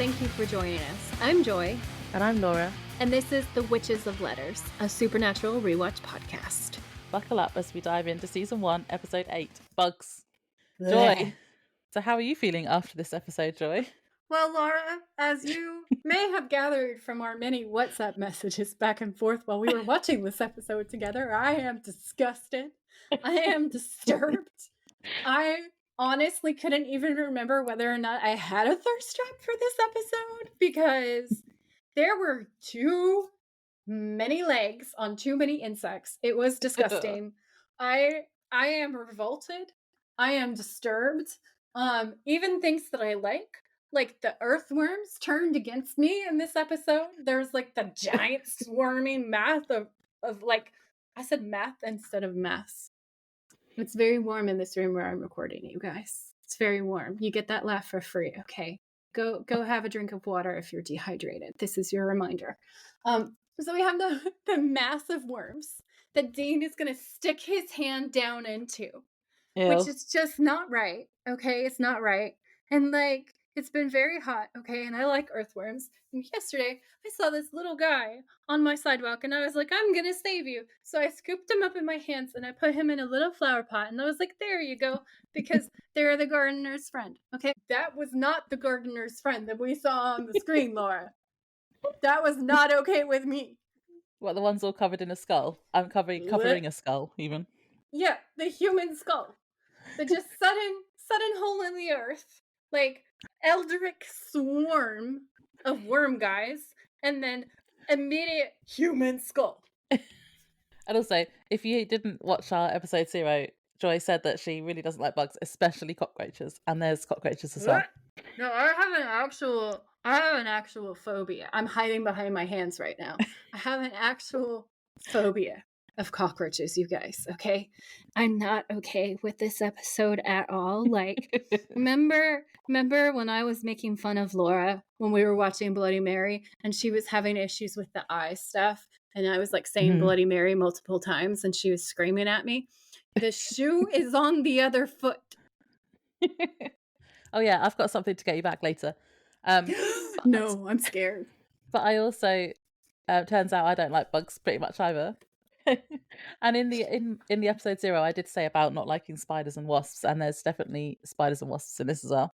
thank you for joining us. I'm Joy. And I'm Laura. And this is The Witches of Letters, a supernatural rewatch podcast. Buckle up as we dive into Season 1, Episode 8, Bugs. Joy, so how are you feeling after this episode, Joy? Well, Laura, as you may have gathered from our many WhatsApp messages back and forth while we were watching this episode together, I am disgusted. I am disturbed. I honestly couldn't even remember whether or not I had a thirst trap for this episode because there were too many legs on too many insects. It was disgusting. I am revolted. I am disturbed. Even things that I like the earthworms turned against me in this episode. There's like the giant swarming mass of like, I said math instead of mass. It's very warm in this room where I'm recording, you guys. It's very warm. You get that laugh for free, okay? Go have a drink of water if you're dehydrated. This is your reminder. So we have the massive worms that Dean is going to stick his hand down into. Ew. Which is just not right, okay? It's not right. And like, it's been very hot, okay? And I like earthworms. And yesterday, I saw this little guy on my sidewalk, and I was like, I'm gonna save you. So I scooped him up in my hands, and I put him in a little flower pot, and I was like, there you go, because they're the gardener's friend, okay? That was not the gardener's friend that we saw on the screen, Laura. That was not okay with me. What, the ones all covered in a skull? I'm covering a skull, even. Yeah, the human skull. The just sudden hole in the earth. Like, eldritch swarm of worm guys, and then immediate human skull. And also, if you didn't watch our episode 0, Joy said that she really doesn't like bugs, especially cockroaches, and there's cockroaches as well. No, I have an actual phobia. I'm hiding behind my hands right now. I have an actual phobia of cockroaches, you guys, okay? I'm not okay with this episode at all. Like, remember when I was making fun of Laura when we were watching Bloody Mary and she was having issues with the eye stuff, and I was like saying Bloody Mary multiple times and she was screaming at me? The shoe is on the other foot. Oh yeah, I've got something to get you back later. No, I'm scared. But I also, turns out I don't like bugs pretty much either. And in the episode 0, I did say about not liking spiders and wasps, and there's definitely spiders and wasps in this as well.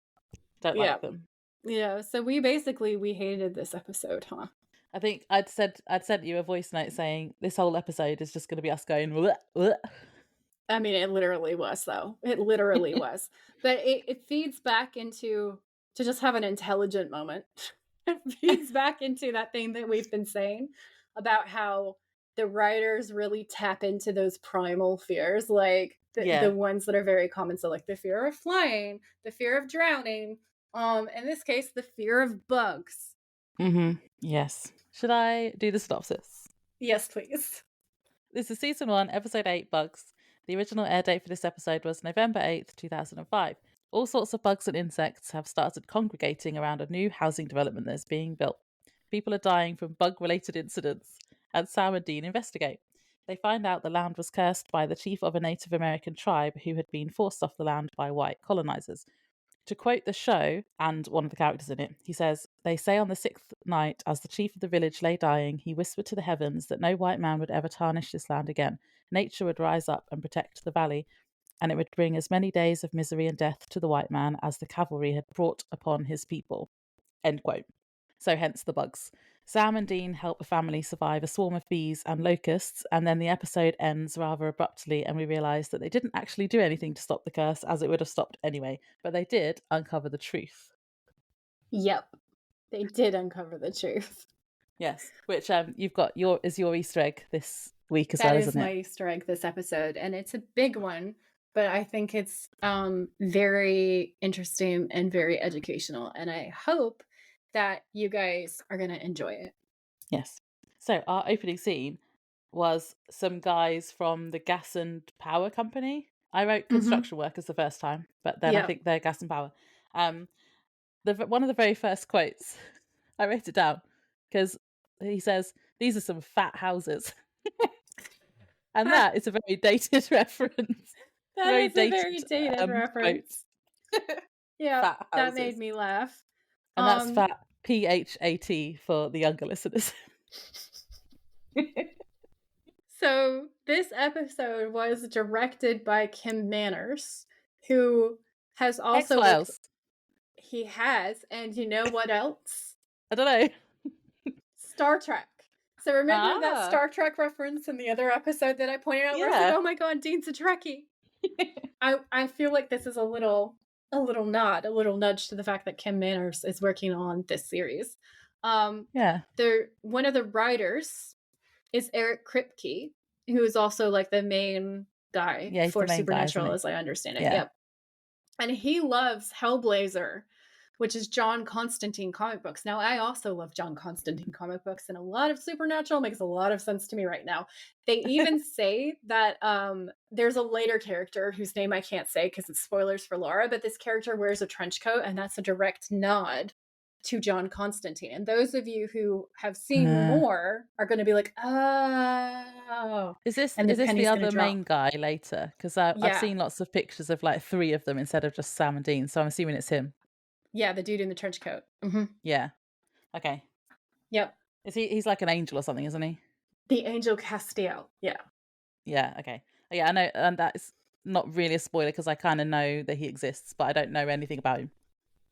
Don't like them. Yeah, so we hated this episode, huh? I think I'd sent you a voice note saying this whole episode is just going to be us going bleh, bleh. I mean, it literally was, though. It literally was. But it feeds back into to just have an intelligent moment. It feeds back into that thing that we've been saying about how the writers really tap into those primal fears, like the ones that are very common. So like the fear of flying, the fear of drowning, in this case, the fear of bugs. Yes. Should I do the synopsis? Yes, please. This is Season 1, Episode 8, Bugs. The original air date for this episode was November 8th, 2005. All sorts of bugs and insects have started congregating around a new housing development that's being built. People are dying from bug-related incidents, and Sam and Dean investigate. They find out the land was cursed by the chief of a Native American tribe who had been forced off the land by white colonizers. To quote the show, and one of the characters in it, he says, "They say on the 6th night, as the chief of the village lay dying, he whispered to the heavens that no white man would ever tarnish this land again. Nature would rise up and protect the valley, and it would bring as many days of misery and death to the white man as the cavalry had brought upon his people." End quote. So hence the bugs. Sam and Dean help a family survive a swarm of bees and locusts, and then the episode ends rather abruptly, and we realise that they didn't actually do anything to stop the curse, as it would have stopped anyway, but they did uncover the truth. Yep, they did uncover the truth. Yes, which you've got your Easter egg this week as well, isn't it? That is my Easter egg this episode, and it's a big one, but I think it's very interesting and very educational, and I hope that you guys are going to enjoy it. Yes. So our opening scene was some guys from the gas and power company. I wrote construction workers the first time, but then I think they're gas and power. One of the very first quotes, I wrote it down because he says, "These are some fat houses." And that is a very dated reference. That is a very dated reference. Yeah, that made me laugh. And that's fat PHAT for the younger listeners. So this episode was directed by Kim Manners, who has also worked. X-Files. He has, and you know what else? I don't know. Star Trek. So remember that Ah. Star Trek reference in the other episode that I pointed out where I was like, Yeah. oh my god, Dean's a Trekkie. I feel like this is a little nod, a little nudge to the fact that Kim Manners is working on this series. Yeah. One of the writers is Eric Kripke, who is also like the main guy Yeah, he's for the main guy, isn't Supernatural, he? as I understand it. Yeah. Yep. And he loves Hellblazer, which is John Constantine comic books. Now, I also love John Constantine comic books, and a lot of Supernatural makes a lot of sense to me right now. They even say that there's a later character whose name I can't say because it's spoilers for Laura, but this character wears a trench coat, and that's a direct nod to John Constantine. And those of you who have seen more are going to be like, oh. Is this And the penny's gonna other drop. main guy later? Because I've Yeah. seen lots of pictures of like 3 of them instead of just Sam and Dean, so I'm assuming it's him. Yeah, the dude in the trench coat. Yeah. Okay. Yep. He's like an angel or something, isn't he? The Angel Castiel. Yeah. Yeah, okay. Yeah, I know, and that's not really a spoiler because I kind of know that he exists, but I don't know anything about him.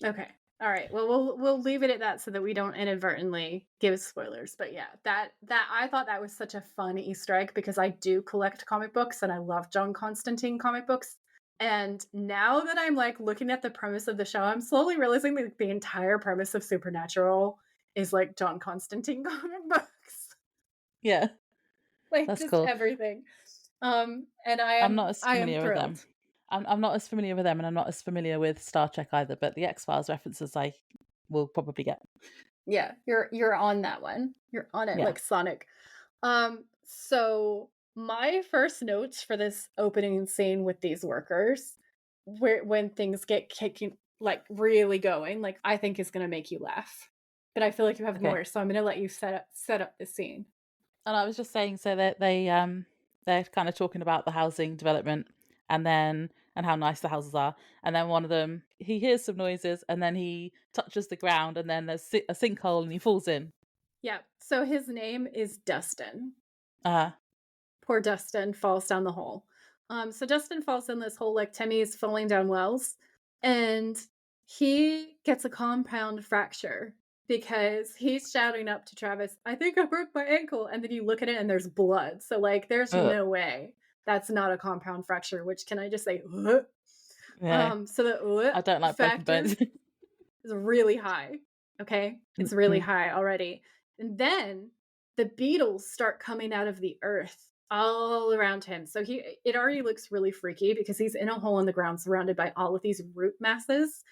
Okay. All right. Well, we'll leave it at that so that we don't inadvertently give spoilers. But yeah, that I thought that was such a fun Easter egg because I do collect comic books and I love John Constantine comic books. And now that I'm like looking at the premise of the show, I'm slowly realizing that the entire premise of Supernatural is like John Constantine comic books. Yeah. Like That's just cool. everything. And I'm not as familiar with thrilled. them. I'm not as familiar with them, and I'm not as familiar with Star Trek either. But the X-Files references I will probably get. Yeah, you're on that one. You're on it like Sonic. So my first notes for this opening scene with these workers, when things get kicking, like really going, like I think is gonna make you laugh. But I feel like you have more, so I'm gonna let you set up the scene. And I was just saying, so that they're kind of talking about the housing development and how nice the houses are. And then one of them, he hears some noises and then he touches the ground and then there's a sinkhole and he falls in. Yeah. So his name is Dustin. Poor Dustin falls down the hole. So Dustin falls in this hole like Timmy's falling down wells. And he gets a compound fracture because he's shouting up to Travis, I think I broke my ankle. And then you look at it and there's blood. So like there's no way that's not a compound fracture, which can I just say, Yeah. so the I don't like broken bones. is really high. Okay. It's really high already. And then the beetles start coming out of the earth all around him. So it already looks really freaky because he's in a hole in the ground surrounded by all of these root masses.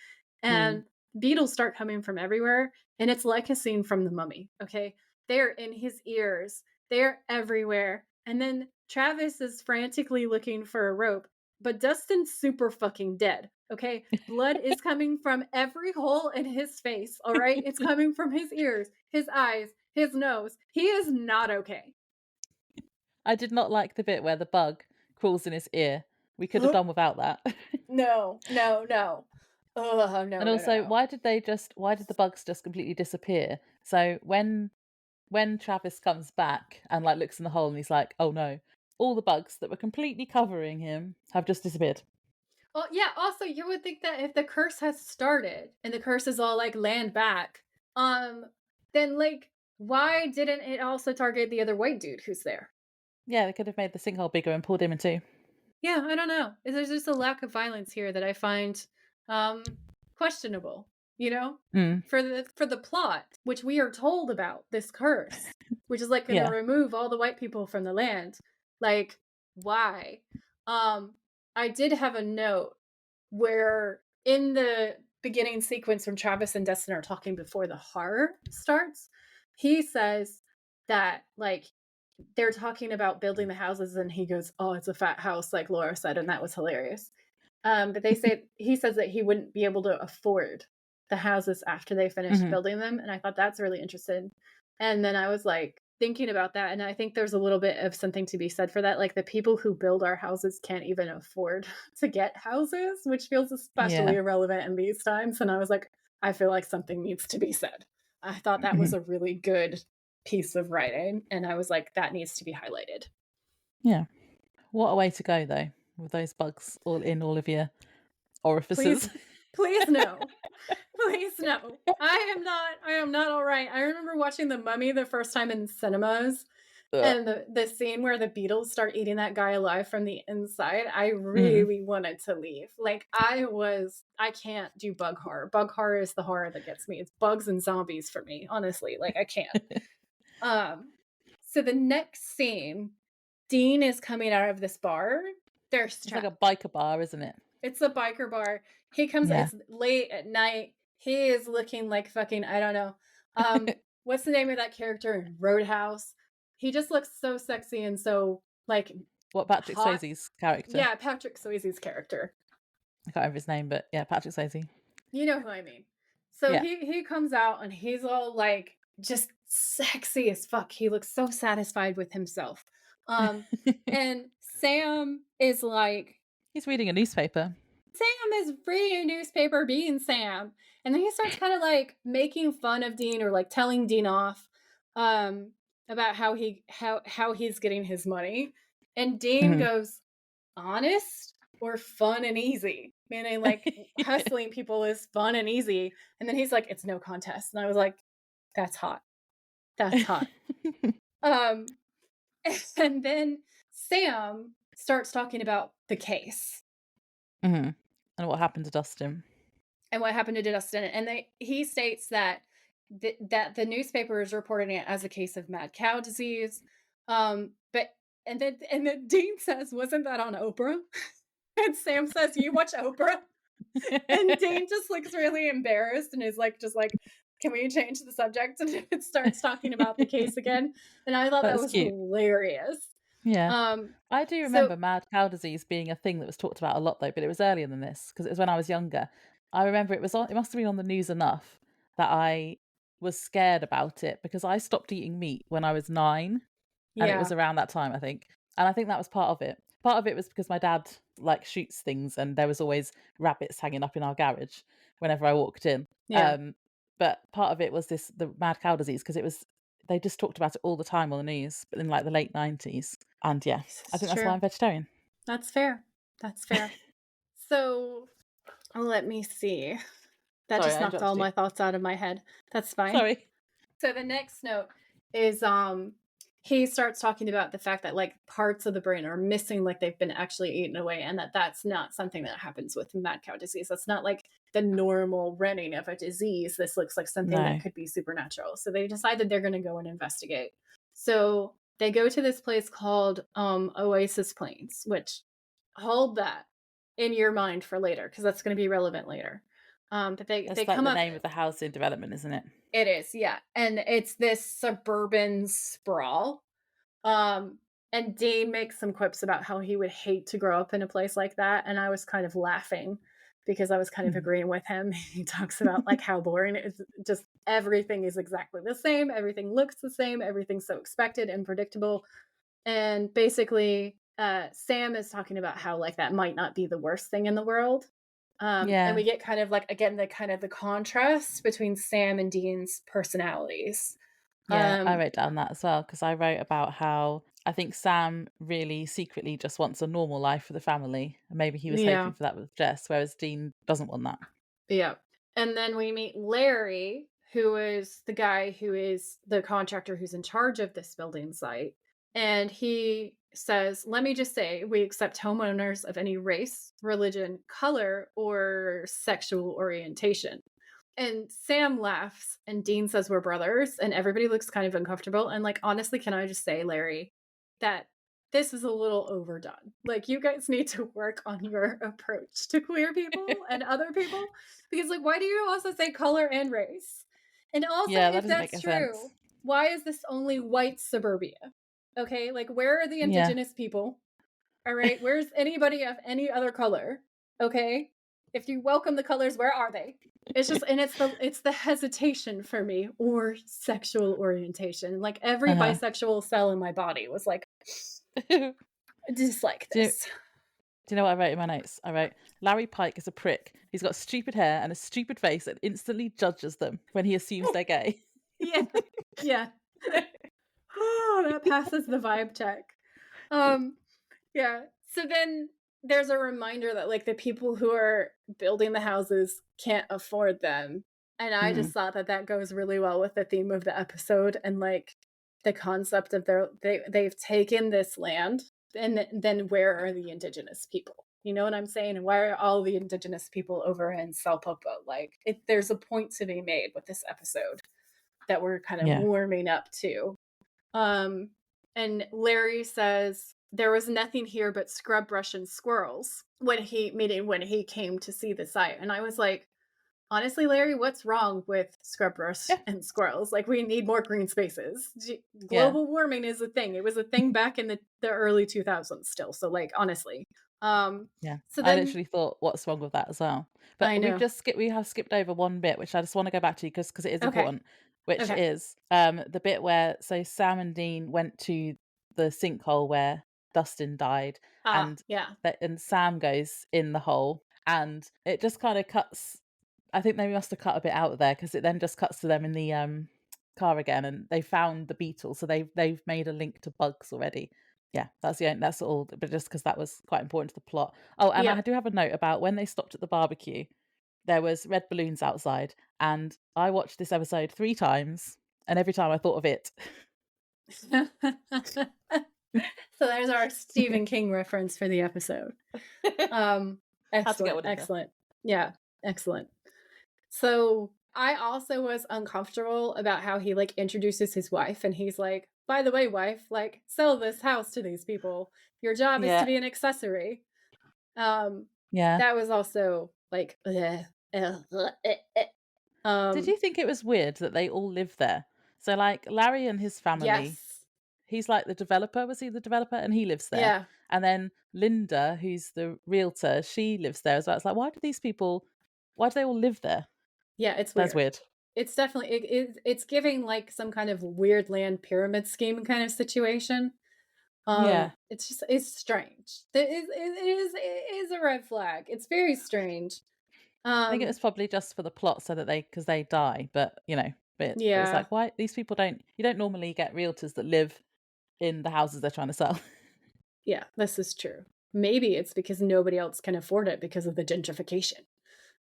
And beetles start coming from everywhere. And it's like a scene from The Mummy. Okay. They're in his ears. They're everywhere. And then Travis is frantically looking for a rope, but Dustin's super fucking dead. Okay. Blood is coming from every hole in his face. All right. It's coming from his ears, his eyes, his nose. He is not okay. I did not like the bit where the bug crawls in his ear. We could have done without that. No. Oh, no. And also, why did the bugs just completely disappear? So when Travis comes back and like looks in the hole and he's like, oh no, all the bugs that were completely covering him have just disappeared. Well, yeah, also you would think that if the curse has started and the curse is all like land back, then like why didn't it also target the other white dude who's there? Yeah, they could have made the sinkhole bigger and pulled him in too. Yeah, I don't know. There's just a lack of violence here that I find questionable, you know? For the plot, which we are told about this curse, which is like going to remove all the white people from the land. Like, why? I did have a note where in the beginning sequence when Travis and Dustin are talking before the horror starts, he says that like they're talking about building the houses and he goes, oh, it's a fat house, like Laura said, and that was hilarious. But he says that he wouldn't be able to afford the houses after they finished building them. And I thought that's really interesting. And then I was like thinking about that. And I think there's a little bit of something to be said for that. Like the people who build our houses can't even afford to get houses, which feels especially irrelevant in these times. And I was like, I feel like something needs to be said. I thought that was a really good piece of writing, and I was like, that needs to be highlighted. Yeah. What a way to go, though, with those bugs all in all of your orifices. Please no. Please no. I am not all right. I remember watching The Mummy the first time in cinemas, and the scene where the beetles start eating that guy alive from the inside. I really wanted to leave. Like I can't do bug horror. Bug horror is the horror that gets me. It's bugs and zombies for me, honestly. Like I can't. So the next scene, Dean is coming out of this bar. It's like a biker bar, isn't it? It's a biker bar. He comes, it's late at night. He is looking like fucking, I don't know. What's the name of that character in Roadhouse? He just looks so sexy and so like what, Patrick Swayze's character? Yeah, Patrick Swayze's character. I can't remember his name, but yeah, Patrick Swayze. You know who I mean. So he comes out and he's all like just sexy as fuck. He looks so satisfied with himself. And Sam is like, he's reading a newspaper. Sam is reading a newspaper being Sam. And then he starts kind of like making fun of Dean or like telling Dean off about how he's getting his money. And Dean goes, honest or fun and easy? Meaning like hustling people is fun and easy. And then he's like, it's no contest. And I was like, that's hot. That's hot. And then Sam starts talking about the case. And what happened to Dustin. And he states that the newspaper is reporting it as a case of mad cow disease. And then Dean says, wasn't that on Oprah? And Sam says, you watch Oprah? And Dean just looks really embarrassed and is like, just like, can we change the subject? And it starts talking about the case again. And I thought that was cute. Hilarious. Yeah. I do remember mad cow disease being a thing that was talked about a lot, though, but it was earlier than this because it was when I was younger. I remember it must have been on the news enough that I was scared about it because I stopped eating meat when I was 9. And it was around that time, I think. And I think that was part of it. Part of it was because my dad like shoots things and there was always rabbits hanging up in our garage whenever I walked in. Yeah. But part of it was the mad cow disease because they just talked about it all the time on the news, but in like the late 90s. And I think that's why I'm vegetarian. That's fair. So let me see. That just knocked all my thoughts out of my head. That's fine. Sorry. So the next note is he starts talking about the fact that like parts of the brain are missing, like they've been actually eaten away, and that's not something that happens with mad cow disease. That's not like the normal running of a disease. This looks like something that could be supernatural. So they decided they're going to go and investigate. So they go to this place called Oasis Plains, which hold that in your mind for later because that's going to be relevant later. But they like come the up. name of the housing development, isn't it? It is, yeah. And it's this suburban sprawl. And Dean makes some quips about how he would hate to grow up in a place like that. And I was kind of laughing because I was kind of agreeing with him. He talks about like how boring it is. Just everything is exactly the same. Everything looks the same. Everything's so expected and predictable. And basically, Sam is talking about how like that might not be the worst thing in the world. And we get kind of like, again, the contrast between Sam and Dean's personalities. Yeah, I wrote down that as well because I wrote about how I think Sam really secretly just wants a normal life for the family. And maybe he was hoping for that with Jess, whereas Dean doesn't want that. Yeah. And then we meet Larry, who is the guy who is the contractor who's in charge of this building site. And he says, let me just say, we accept homeowners of any race, religion, color, or sexual orientation. And Sam laughs and Dean says we're brothers and everybody looks kind of uncomfortable. And like, honestly, can I just say, Larry, that this is a little overdone. Like you guys need to work on your approach to queer people and other people. Because like, why do you also say color and race? And also, if that's true, why is this only white suburbia? Okay, like where are the indigenous people? All right, where's anybody of any other color? Okay, if you welcome the colors, where are they? It's just, and it's the hesitation for me, or sexual orientation. Like every bisexual cell in my body was like, just like this. Do you know what I wrote in my notes? I wrote, Larry Pike is a prick. He's got stupid hair and a stupid face and instantly judges them when he assumes they're gay. Yeah. Yeah. Oh, that passes the vibe check. Um, yeah. So then there's a reminder that like the people who are building the houses can't afford them. And I just Mm, thought that that goes really well with the theme of the episode and like the concept of they've taken this land and then where are the indigenous people? You know what I'm saying? And why are all the indigenous people over in Salpopo? Like there's a point to be made with this episode that we're kind of yeah. warming up to. Um, and Larry says there was nothing here but scrub brush and squirrels when he came to see the site. And I was like, honestly, Larry, what's wrong with scrub brush Yeah. and squirrels? Like, we need more green spaces. Yeah. Global warming is a thing. It was a thing back in the early 2000s still. So, like, honestly. Yeah. So I then literally thought, what's wrong with that as well? But I know. we have skipped over one bit, which I just want to go back to because it is Okay. important, which Okay. is the bit where so Sam and Dean went to the sinkhole where Dustin died, Ah, and yeah. and Sam goes in the hole, and it just kind of cuts. I think they must have cut a bit out of there because it then just cuts to them in the car again, and they found the beetle, so they've made a link to bugs already. Yeah, that's all. But just because that was quite important to the plot. Oh, and I Yep. do have a note about when they stopped at the barbecue. There was red balloons outside, and I watched this episode 3 times, and every time I thought of it. So there's our Stephen King reference for the episode. Had to get Excellent, one in there. excellent. Yeah, excellent. So I also was uncomfortable about how he like introduces his wife and he's like, by the way, wife, like sell this house to these people. Your job is to Yeah, be an accessory. Um, yeah. that was also like, Did um, you think it was weird that they all live there? So, like Larry and his family, yes. he's like the developer. Was he the developer? And he lives there. Yeah. And then Linda, who's the realtor, she lives there as well. It's like, why do they all live there? Yeah, it's That's weird. weird. It's definitely it's giving like some kind of weird land pyramid scheme kind of situation. Yeah. It's just it's strange. It is a red flag. It's very strange. I think it Um, was probably just for the plot so that because they die, but but it's yeah, like, why these people you don't normally get realtors that live in the houses they're trying to sell. yeah, this is true. Maybe it's because nobody else can afford it because of the gentrification.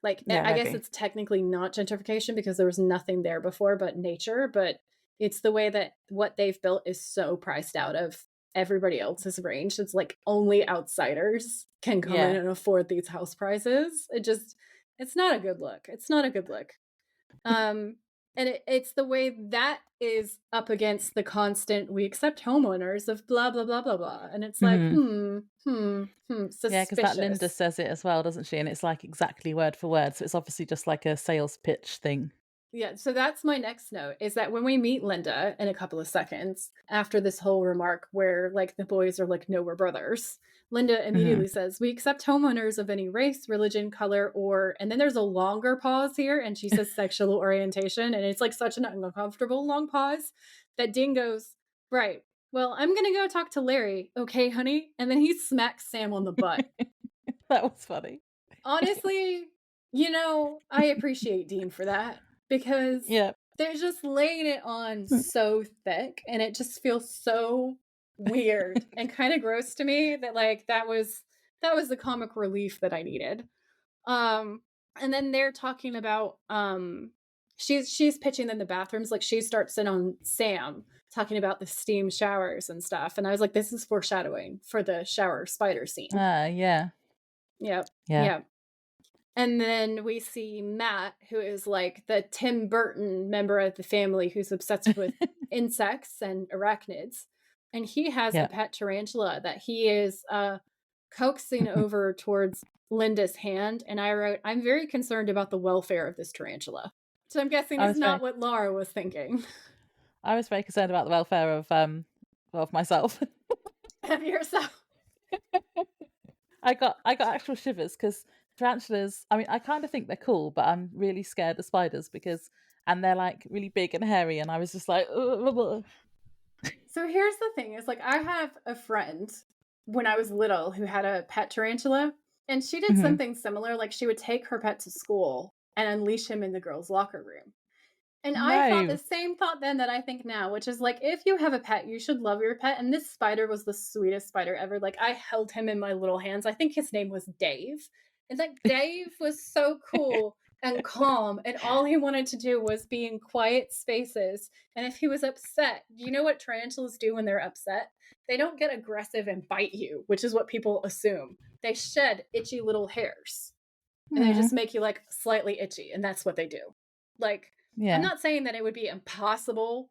Like, Yeah, I guess maybe. it's technically not gentrification because there was nothing there before but nature, but it's the way that what they've built is so priced out of everybody else's range. It's like only outsiders can come in Yeah. and afford these house prices. It's not a good look. It's not a good look. Um, and it's the way that is up against the constant we accept homeowners of blah blah blah blah blah, and it's like Hmm. Yeah, because that Linda suspicious. says it as well, doesn't she? And it's like exactly word for word. So it's obviously just like a sales pitch thing. Yeah, so that's my next note is that when we meet Linda in a couple of seconds after this whole remark where like the boys are like, no, we're brothers, Linda Hmm. immediately says, we accept homeowners of any race, religion, color, or, and then there's a longer pause here and she says sexual orientation. And it's like such an uncomfortable long pause that Dean goes, right, well, I'm going to go talk to Larry. Okay, honey. And then he smacks Sam on the butt. That was funny. Honestly, I appreciate Dean for that because Yeah. they're just laying it on so thick and it just feels so weird and kind of gross to me that like that was the comic relief that I needed. Um and then they're talking about she's pitching in the bathrooms like she starts in on Sam talking about the steam showers and stuff and I was like this is foreshadowing for the shower spider scene. Yeah. Yep. Yeah. Yep. And then we see Matt, who is like the Tim Burton member of the family who's obsessed with insects and arachnids. And he has a Yeah. pet tarantula that he is coaxing over towards Linda's hand. And I wrote, I'm very concerned about the welfare of this tarantula. So I'm guessing I is was very not what Laura was thinking. I was very concerned about the welfare of myself. Of yourself. I got actual shivers because tarantulas. I mean, I kind of think they're cool, but I'm really scared of spiders and they're like really big and hairy, and I was just like, ugh. So here's the thing is like I have a friend when I was little who had a pet tarantula and she did Hmm. something similar like she would take her pet to school and unleash him in the girls locker room. And I thought the No. same thought then that I think now, which is like, if you have a pet, you should love your pet. And this spider was the sweetest spider ever. Like, I held him in my little hands. I think his name was Dave. And like, Dave was so cool and calm. And all he wanted to do was be in quiet spaces. And if he was upset, you know what tarantulas do when they're upset? They don't get aggressive and bite you, which is what people assume. They shed itchy little hairs and they just make you like slightly itchy. And that's what they do. Like, I'm Yeah. not saying that it would be impossible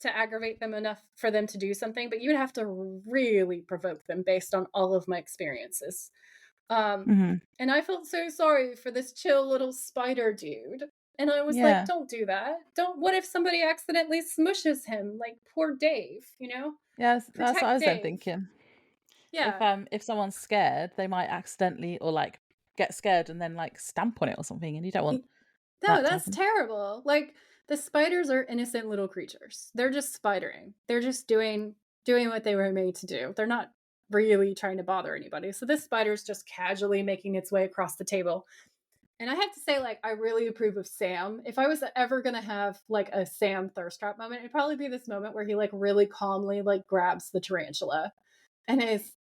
to aggravate them enough for them to do something, but you'd have to really provoke them based on all of my experiences. And I felt so sorry for this chill little spider dude. And I was like, Yeah. don't do that. What if somebody accidentally smushes him? Like poor Dave, you know? Yes, that's what I Protect was then Dave. thinking. Yeah. If someone's scared, they might accidentally or like get scared and then like stamp on it or something, and you don't want No, that to that's happen. terrible. Like the spiders are innocent little creatures. They're just spidering. They're just doing what they were made to do. They're not really trying to bother anybody. So this spider's just casually making its way across the table. And I have to say, like, I really approve of Sam. If I was ever gonna have like a Sam thirst trap moment, it'd probably be this moment where he like really calmly like grabs the tarantula and is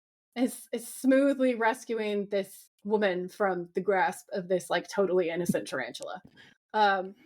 smoothly rescuing this woman from the grasp of this like totally innocent tarantula.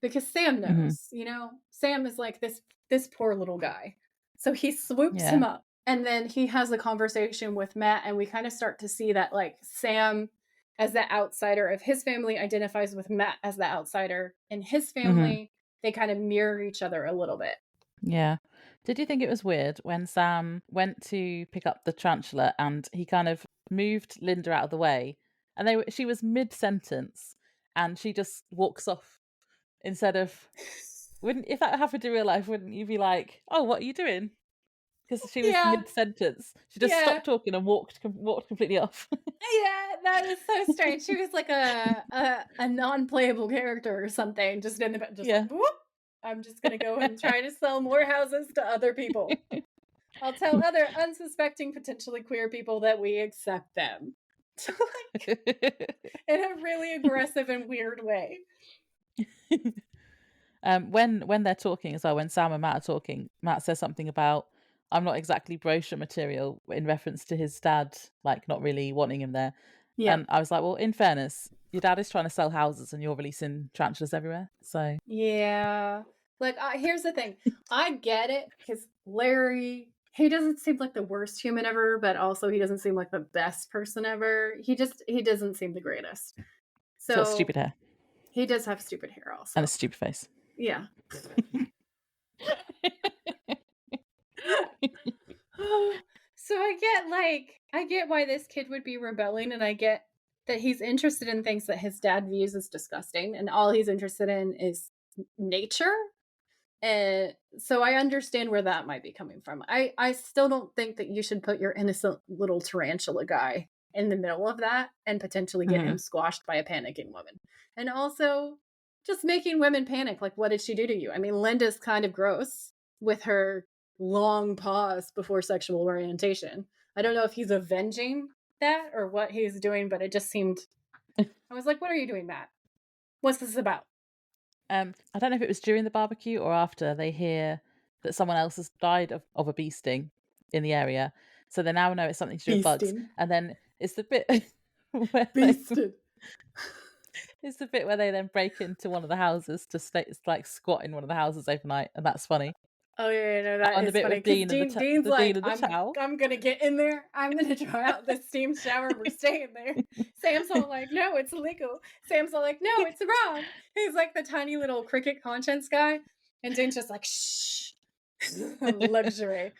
Because Sam knows, you know, Sam is like this poor little guy. So he swoops him Yeah. up and then he has a conversation with Matt and we kind of start to see that like Sam as the outsider of his family identifies with Matt as the outsider in his family. They kind of mirror each other a little bit. Yeah. Did you think it was weird when Sam went to pick up the tarantula and he kind of moved Linda out of the way, and she was mid sentence, and she just walks off instead of wouldn't if that happened in real life, wouldn't you be like, oh, what are you doing? Because she was Yeah. mid sentence, she just Yeah. stopped talking and walked completely off. Yeah, that is so strange. She was like a non-playable character or something, just in the just Yeah. like whoop. I'm just gonna go and try to sell more houses to other people. I'll tell other unsuspecting, potentially queer people that we accept them. Like, in a really aggressive and weird way. When they're talking as well, when Sam and Matt are talking, Matt says something about I'm not exactly brochure material in reference to his dad, like not really wanting him there. Yeah. And I was like, well, in fairness, your dad is trying to sell houses and you're releasing tarantulas everywhere. So Yeah. Like, here's the thing. I get it because Larry, he doesn't seem like the worst human ever, but also he doesn't seem like the best person ever. He doesn't seem the greatest. he's got So stupid hair he does have stupid hair and also. a stupid face. Yeah. So I get why this kid would be rebelling, and I get that he's interested in things that his dad views as disgusting, and all he's interested in is nature. And so I understand where that might be coming from. I still don't think that you should put your innocent little tarantula guy in the middle of that and potentially get him squashed by a panicking woman. And also just making women panic. Like, what did she do to you? I mean, Linda's kind of gross with her long pause before sexual orientation. I don't know if he's avenging that or what he's doing, but it just seemed. I was like, what are you doing, Matt? What's this about? I don't know if it was during the barbecue or after they hear that someone else has died of a bee sting in the area. So they now know it's something to do with bugs. Beasting. And then it's the bit where Beasted. it's the bit where they then break into one of the houses to stay, like squat in one of the houses overnight, and that's funny. Oh yeah, no, that And the is bit funny with because Dean and Dean's the like, Dean and the towel. I'm gonna get in there. I'm gonna try out the steam shower. We're staying there. Sam's all like, no, it's illegal. Sam's all like, no, it's wrong. He's like the tiny little cricket conscience guy, and Dean's just like, shh, luxury.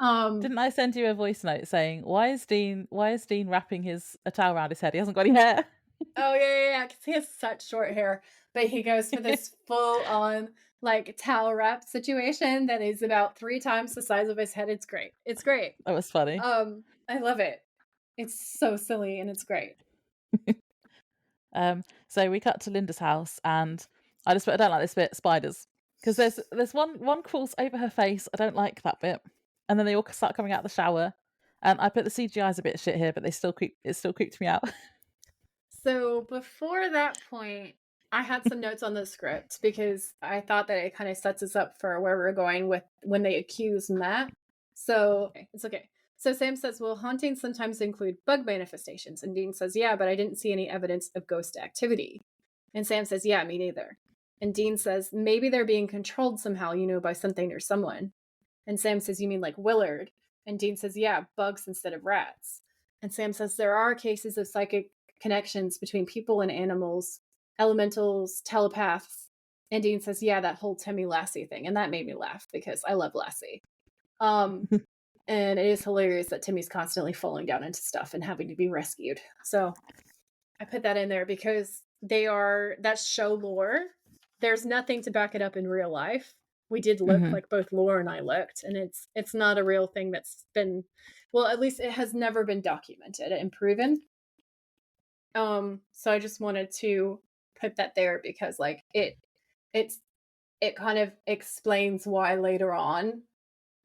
Didn't I send you a voice note saying why is Dean wrapping a towel around his head? He hasn't got any hair. Oh yeah, because he has such short hair, but he goes for this full on like towel wrap situation that is about 3 times the size of his head. It's great. It's great. That was funny. I love it. It's so silly and it's great. So we cut to Linda's house, and I don't like this bit, spiders, because there's one crawls over her face. I don't like that bit, and then they all start coming out of the shower, and I put the CGI's a bit shit here, but it still creeped me out. So before that point, I had some notes on the script because I thought that it kind of sets us up for where we're going with when they accuse Matt. So it's okay. So Sam says, well, hauntings sometimes include bug manifestations. And Dean says, yeah, but I didn't see any evidence of ghost activity. And Sam says, yeah, me neither. And Dean says, maybe they're being controlled somehow, by something or someone. And Sam says, you mean like Willard? And Dean says, yeah, bugs instead of rats. And Sam says, there are cases of psychic connections between people and animals, elementals, telepaths. And Dean says, yeah, that whole Timmy Lassie thing. And that made me laugh because I love Lassie. And it is hilarious that Timmy's constantly falling down into stuff and having to be rescued. So I put that in there because that's show lore. There's nothing to back it up in real life. We did look like both Laura and I looked, and it's not a real thing that's been, well, at least it has never been documented and proven. So I just wanted to put that there because like it kind of explains why later on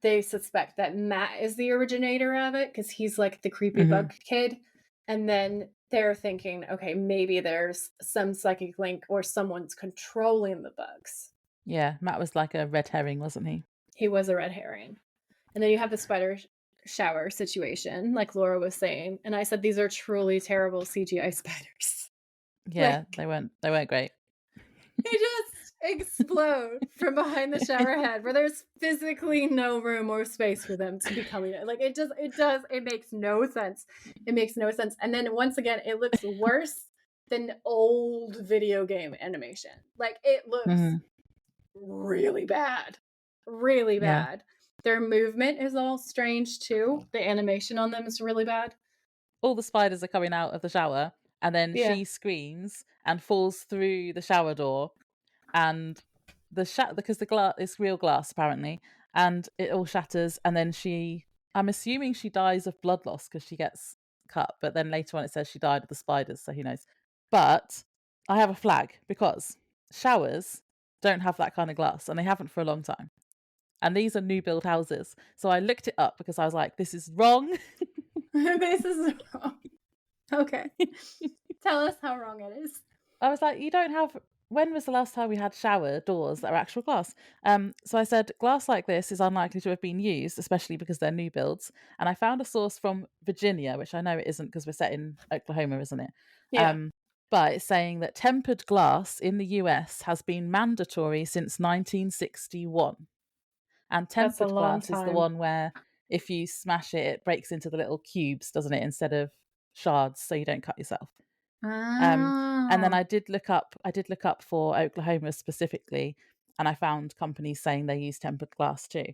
they suspect that Matt is the originator of it because he's like the creepy bug kid. And then they're thinking, okay, maybe there's some psychic link or someone's controlling the bugs. Yeah, Matt was like a red herring, wasn't he? He was a red herring. And then you have the spider shower situation, like Laura was saying. And I said, these are truly terrible CGI spiders. Yeah, they weren't great. They just explode from behind the shower head where there's physically no room or space for them to be coming in. Like it makes no sense. It makes no sense. And then once again, it looks worse than old video game animation. Like it looks really bad. Really bad. Their movement is all strange too. The animation on them is really bad. All the spiders are coming out of the shower and then she screams and falls through the shower door. And because the glass is real glass apparently, and it all shatters, and then I'm assuming she dies of blood loss because she gets cut, but then later on it says she died of the spiders, so who knows. But I have a flag because showers don't have that kind of glass, and they haven't for a long time. And these are new build houses. So I looked it up because I was like, this is wrong. This is wrong. Okay. Tell us how wrong it is. I was like, when was the last time we had shower doors that are actual glass? So I said, glass like this is unlikely to have been used, especially because they're new builds. And I found a source from Virginia, which I know it isn't because we're set in Oklahoma, isn't it? Yeah. But it's saying that tempered glass in the US has been mandatory since 1961. And tempered glass is the one where if you smash it, it breaks into the little cubes, doesn't it, instead of shards, so you don't cut yourself. And then I did look up for Oklahoma specifically, and I found companies saying they use tempered glass too.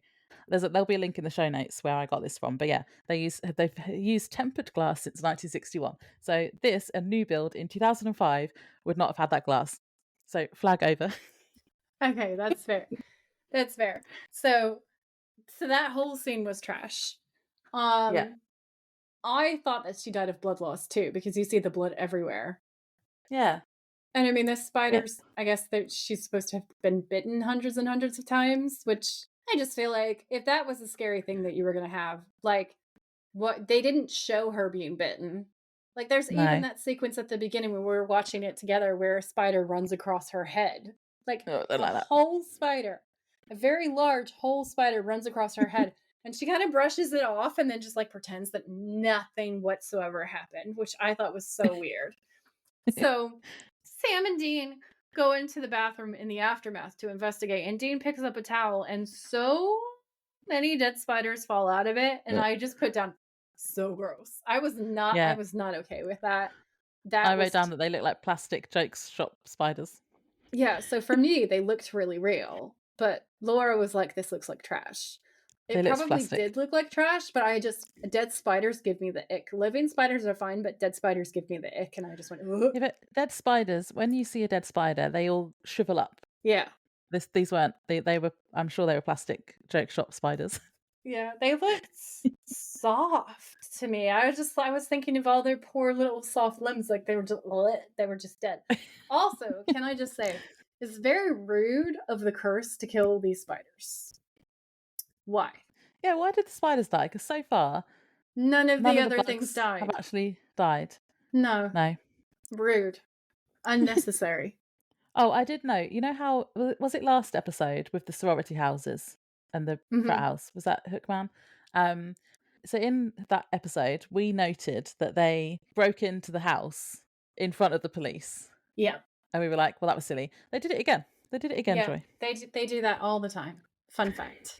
There'll be a link in the show notes where I got this from, but yeah, they've used tempered glass since 1961. So a new build in 2005 would not have had that glass. So flag over. Okay, that's fair. That's fair. So that whole scene was trash. Yeah. I thought that she died of blood loss too, because you see the blood everywhere. Yeah. And I mean, the spiders, I guess that she's supposed to have been bitten hundreds and hundreds of times, which I just feel like if that was a scary thing that you were going to have, like they didn't show her being bitten. Like there's even that sequence at the beginning when we were watching it together where a spider runs across her head. Like whole spider, a very large whole spider runs across her head. And she kind of brushes it off and then just like pretends that nothing whatsoever happened, which I thought was so weird. So Sam and Dean go into the bathroom in the aftermath to investigate, and Dean picks up a towel and so many dead spiders fall out of it. And I just put down, so gross. I was not okay with that. I wrote down that they look like plastic joke shop spiders. Yeah, so for me, they looked really real. But Laura was like, this looks like trash. It probably did look like trash, but dead spiders give me the ick. Living spiders are fine, but dead spiders give me the ick, and I just went, ugh. Yeah, but dead spiders, when you see a dead spider, they all shrivel up. Yeah. These weren't, they were, I'm sure they were plastic joke shop spiders. Yeah, they looked soft to me. I was thinking of all their poor little soft limbs, like they were just dead. Also, can I just say, it's very rude of the curse to kill these spiders. Why? Yeah, why did the spiders die? Because so far, none of the other things died. Have actually died. No. No. Rude. Unnecessary. Oh, I did know. You know how was it last episode with the sorority houses and the frat Hmm. house? Was that Hookman? Um, so in that episode, we noted that they broke into the house in front of the police, Yeah. and we were like, "Well, that was silly." They did it again. They did it again, Yeah. Joy. They do that all the time. Fun fact.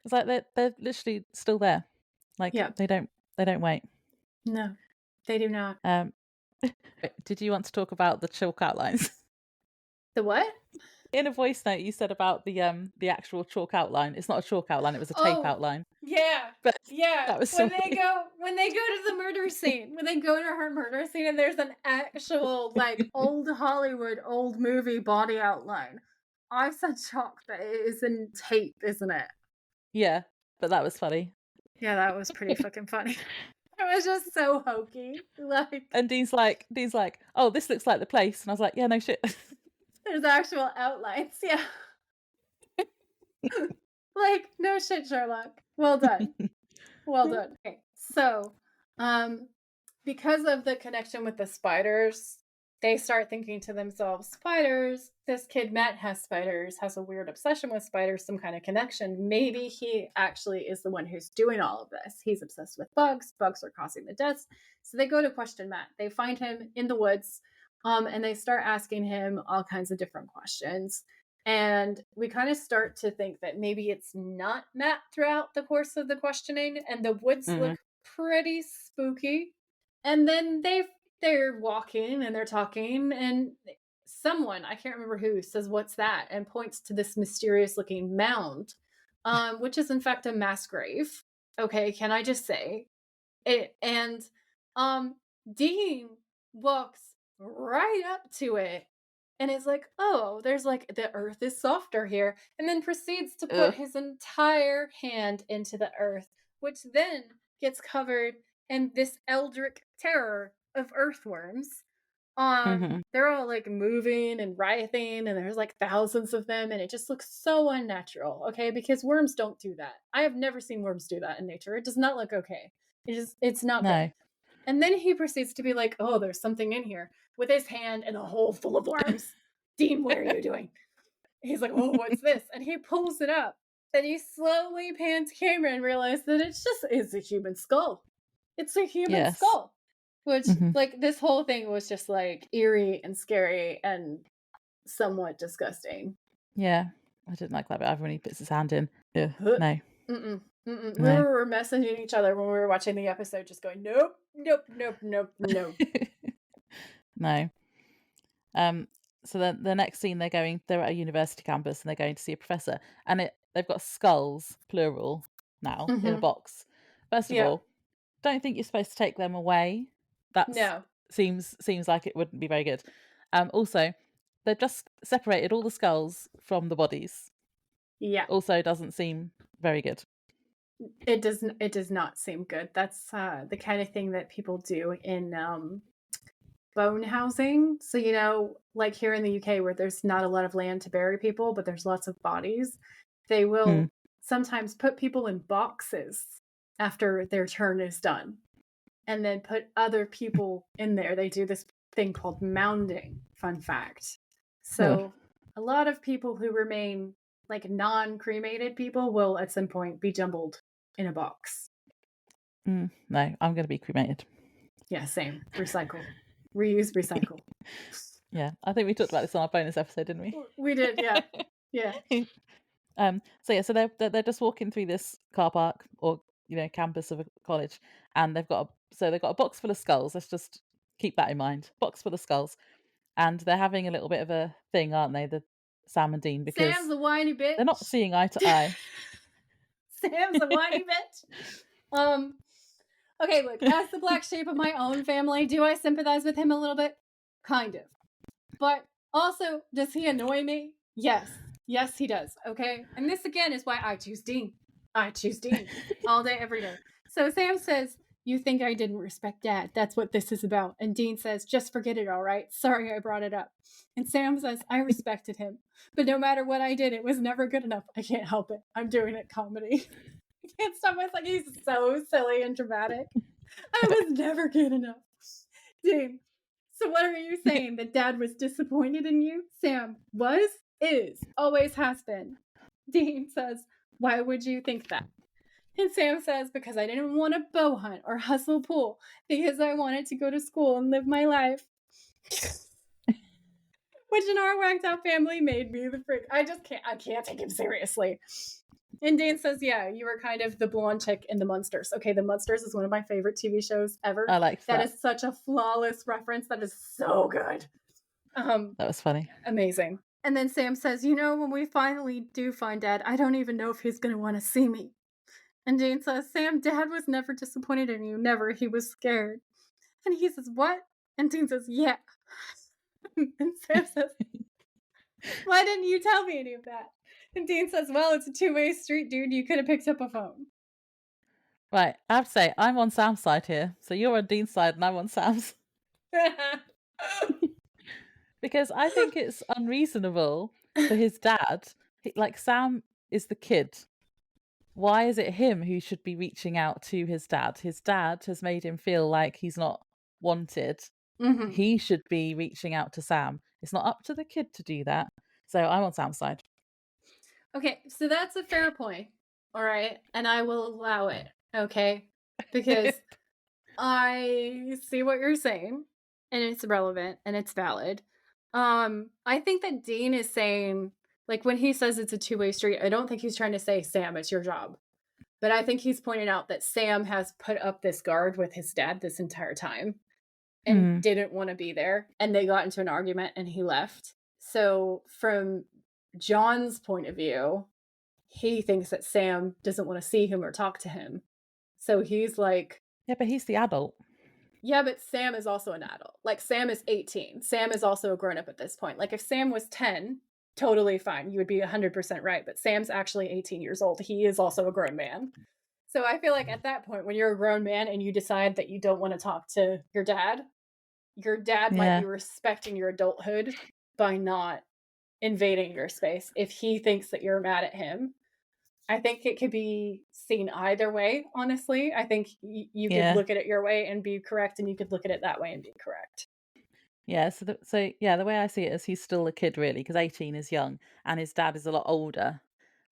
It's like they're literally still there. Like Yeah. they don't wait. No, they do not. Um, did you want to talk about the chalk outlines? The what? In a voice note, you said about the actual chalk outline. It's not a chalk outline; it was a tape Oh, outline. yeah. But Yeah. that was so funny. When they go to the murder scene, when they go to her murder scene and there's an actual like old Hollywood, old movie body outline. I said chalk, but it is in tape, isn't it? Yeah, but that was funny. Yeah, that was pretty fucking funny. It was just so hokey. Like And Dean's like, "Oh, this looks like the place," and I was like, "Yeah, no shit." there's actual outlines. Yeah. Like, no shit, Sherlock. Well done. Well done. Okay. So, because of the connection with the spiders, they start thinking to themselves, spiders, this kid Matt has spiders, has a weird obsession with spiders, some kind of connection. Maybe he actually is the one who's doing all of this. He's obsessed with bugs. Bugs are causing the deaths. So they go to question Matt. They find him in the woods, and they start asking him all kinds of different questions. And we kind of start to think that maybe it's not Matt throughout the course of the questioning, and the woods look pretty spooky. And then they're walking and they're talking, and someone, I can't remember who, says, "What's that?" and points to this mysterious looking mound, which is in fact a mass grave. Okay, can I just say it? And Dean walks right up to it and is like, "Oh, there's like the earth is softer here," and then proceeds to put Ugh. his entire hand into the earth, which then gets covered in this eldritch terror of earthworms. Mhm. They're all like moving and writhing, and there's like thousands of them, and it just looks so unnatural. Okay, because worms don't do that. I have never seen worms do that in nature. It does not look okay. It's not good. No. And then he proceeds to be like, "Oh, there's something in here," with his hand in a hole full of worms. "Dean, what are you doing?" He's like, "Oh, what's this?" And he pulls it up. Then he slowly pans camera and realizes that it's a human skull. It's a human Yes. skull. Which, Mhm. like, this whole thing was just like eerie and scary and somewhat disgusting. Yeah. I didn't like that bit either when he puts his hand in. Ugh. No. Mm-mm, mm-mm. We No. were messaging each other when we were watching the episode, just going, "Nope, nope, nope, nope, nope." No. So then the next scene they're at a university campus and they're going to see a professor, and they've got skulls, plural, now in a Mm-hmm. box. First of Yeah. all, don't think you're supposed to take them away. That's No. seems like it wouldn't be very good. Also, they've just separated all the skulls from the bodies. Yeah. Also doesn't seem very good. It does not seem good. That's the kind of thing that people do in bone housing. So, like here in the UK where there's not a lot of land to bury people, but there's lots of bodies, they will sometimes put people in boxes after their turn is done and then put other people in there. They do this thing called mounding, fun fact. So, a lot of people who remain like non-cremated people will at some point be jumbled in a box. No, I'm going to be cremated. Yeah, same. Recycle. Reuse, recycle. Yeah, I think we talked about this on our bonus episode, didn't we? We did, yeah. Yeah. So they're just walking through this car park or campus of a college, and they've got a box full of skulls. Let's just keep that in mind. Box full of skulls, and they're having a little bit of a thing, aren't they? The Sam and Dean, because Sam's a whiny bitch. they're not seeing eye to eye. Sam's a whiny bitch. Okay, look, as the black sheep of my own family, do I sympathize with him a little bit? Kind of. But also, does he annoy me? Yes. Yes, he does. Okay. And this again is why I choose Dean. I choose Dean all day, every day. So Sam says, "You think I didn't respect Dad. That's what this is about." And Dean says, "Just forget it, all right? Sorry I brought it up." And Sam says, "I respected him. But no matter what I did, it was never good enough. I can't help it. I'm doing it comedy." I can't stop myself. He's so silly and dramatic. I was never good enough. Dean, So what are you saying? That Dad was disappointed in you? Sam was, is, always has been. Dean says, why would you think that? And Sam says, because I didn't want to bow hunt or hustle pool, because I wanted to go to school and live my life. Which in our whacked out family made me the freak. I can't take him seriously. And Dean says, yeah, you were kind of the blonde chick in The Munsters. Okay, The Munsters is one of my favorite TV shows ever. I like that. That is such a flawless reference. That is so good. That was funny. Amazing. And then Sam says, when we finally do find Dad, I don't even know if he's going to want to see me. And Dean says, Sam, Dad was never disappointed in you. Never. He was scared. And he says, what? And Dean says, yeah. And Sam says, why didn't you tell me any of that? And Dean says, well, it's a two-way street, dude. You could have picked up a phone. Right. I have to say, I'm on Sam's side here. So you're on Dean's side and I'm on Sam's. Because I think it's unreasonable for his dad. Like, Sam is the kid. Why is it him who should be reaching out to his dad? His dad has made him feel like he's not wanted. Mm-hmm. He should be reaching out to Sam. It's not up to the kid to do that. So I'm on Sam's side. Okay, so that's a fair point. All right. And I will allow it. Okay. Because I see what you're saying and it's relevant and it's valid. I think that Dean is saying, like, when he says it's a two-way street, I don't think he's trying to say, Sam, it's your job. But I think he's pointing out that Sam has put up this guard with his dad this entire time and didn't want to be there. And they got into an argument and he left. So from John's point of view, he thinks that Sam doesn't want to see him or talk to him. So he's like... Yeah, but he's the adult. Yeah, but Sam is also an adult. Like, Sam is 18. Sam is also a grown-up at this point. Like, if Sam was 10, totally fine. You would be 100% right. But Sam's actually 18 years old. He is also a grown man. So I feel like at that point, when you're a grown man and you decide that you don't want to talk to your dad might be respecting your adulthood by not invading your space. If he thinks that you're mad at him, I think it could be seen either way, honestly. I think you could look at it your way and be correct, and you could look at it that way and be correct. Yeah, so the way I see it is he's still a kid, really, because 18 is young, and his dad is a lot older.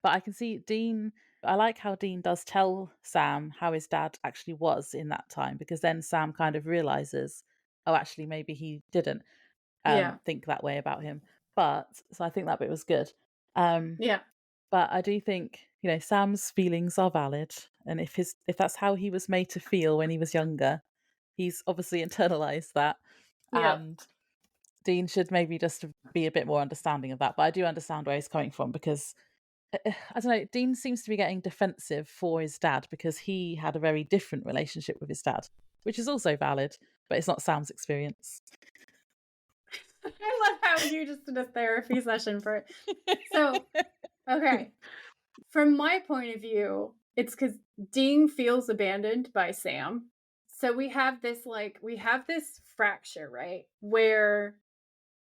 But I can see Dean... I like how Dean does tell Sam how his dad actually was in that time, because then Sam kind of realizes, oh, actually, maybe he didn't think that way about him. So I think that bit was good. But I do think, Sam's feelings are valid. And if that's how he was made to feel when he was younger, he's obviously internalized that. Yeah. And Dean should maybe just be a bit more understanding of that. But I do understand where he's coming from, because, I don't know, Dean seems to be getting defensive for his dad because he had a very different relationship with his dad, which is also valid, but it's not Sam's experience. I love how you just did a therapy session for it. So, okay. From my point of view, it's because Dean feels abandoned by Sam. So we have this fracture, right? Where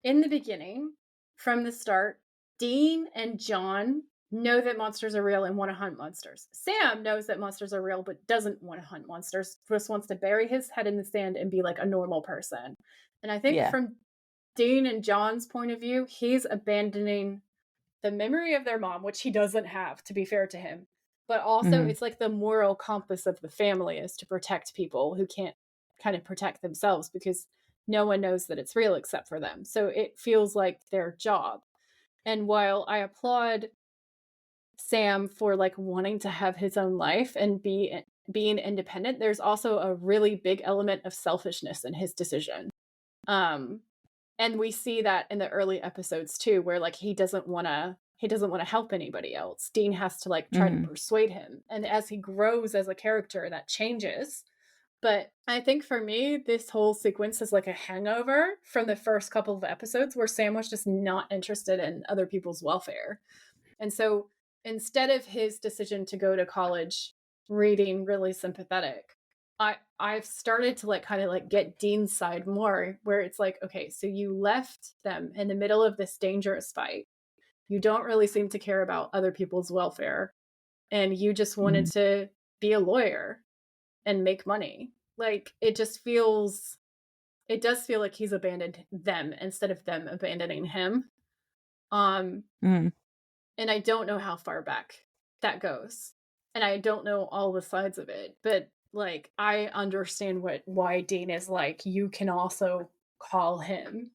in the beginning, from the start, Dean and John know that monsters are real and want to hunt monsters. Sam knows that monsters are real, but doesn't want to hunt monsters. Just wants to bury his head in the sand and be like a normal person. And I think from Dean and John's point of view, he's abandoning the memory of their mom, which he doesn't have, to be fair to him. But also, it's like the moral compass of the family is to protect people who can't kind of protect themselves, because no one knows that it's real except for them. So it feels like their job. And while I applaud Sam for like wanting to have his own life and being independent, there's also a really big element of selfishness in his decision. And we see that in the early episodes too, where like he doesn't want to help anybody else. Dean has to like try to persuade him. And as he grows as a character, that changes. But I think for me, this whole sequence is like a hangover from the first couple of episodes where Sam was just not interested in other people's welfare. And so instead of his decision to go to college reading really sympathetic, I've started to like kind of like get Dean's side more, where it's like, okay, so you left them in the middle of this dangerous fight. You don't really seem to care about other people's welfare, and you just wanted to be a lawyer and make money. Like, it just feels it does feel like he's abandoned them instead of them abandoning him. Um, Mm. and I don't know how far back that goes. And I don't know all the sides of it, but like I understand why Dean is like, you can also call him.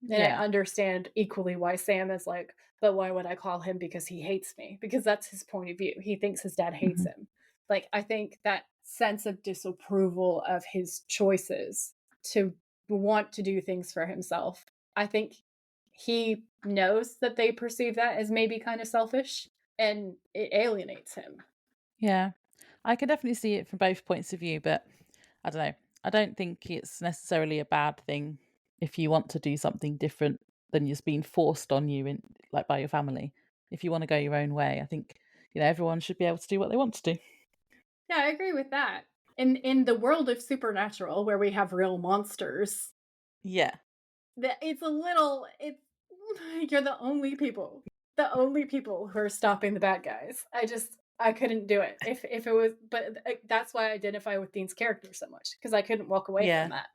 And I Yeah. understand equally why Sam is like, but why would I call him because he hates me? Because that's his point of view. He thinks his dad hates Mhm. him. Like I think that sense of disapproval of his choices to want to do things for himself. I think he knows that they perceive that as maybe kind of selfish and it alienates him. Yeah. I can definitely see it from both points of view, but I don't know. I don't think it's necessarily a bad thing if you want to do something different than just being forced on you in like by your family. If you want to go your own way, I think, everyone should be able to do what they want to do. Yeah, I agree with that. In the world of supernatural where we have real monsters, Yeah. it's a little it's you're the only people who are stopping the bad guys. I couldn't do it if it was, but that's why I identify with Dean's character so much because I couldn't walk away from Yeah. that.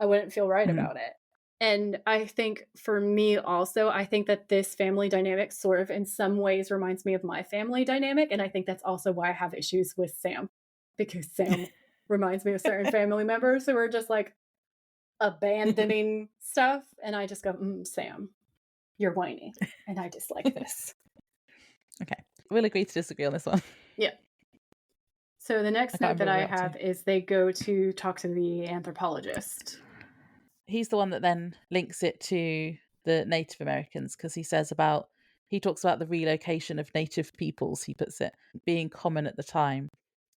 I wouldn't feel right Mm. about it. And I think for me also, I think that this family dynamic sort of in some ways reminds me of my family dynamic, and I think that's also why I have issues with Sam because Sam reminds me of certain family members who are just like abandoning stuff, and I just go, Sam, you're whiny, and I dislike this. Okay. We'll agree to disagree on this one. Yeah. So the I next can't note remember that what I we're up to. have is they go to talk to the anthropologist. He's the one that then links it to the Native Americans because he talks about the relocation of native peoples, he puts it, being common at the time.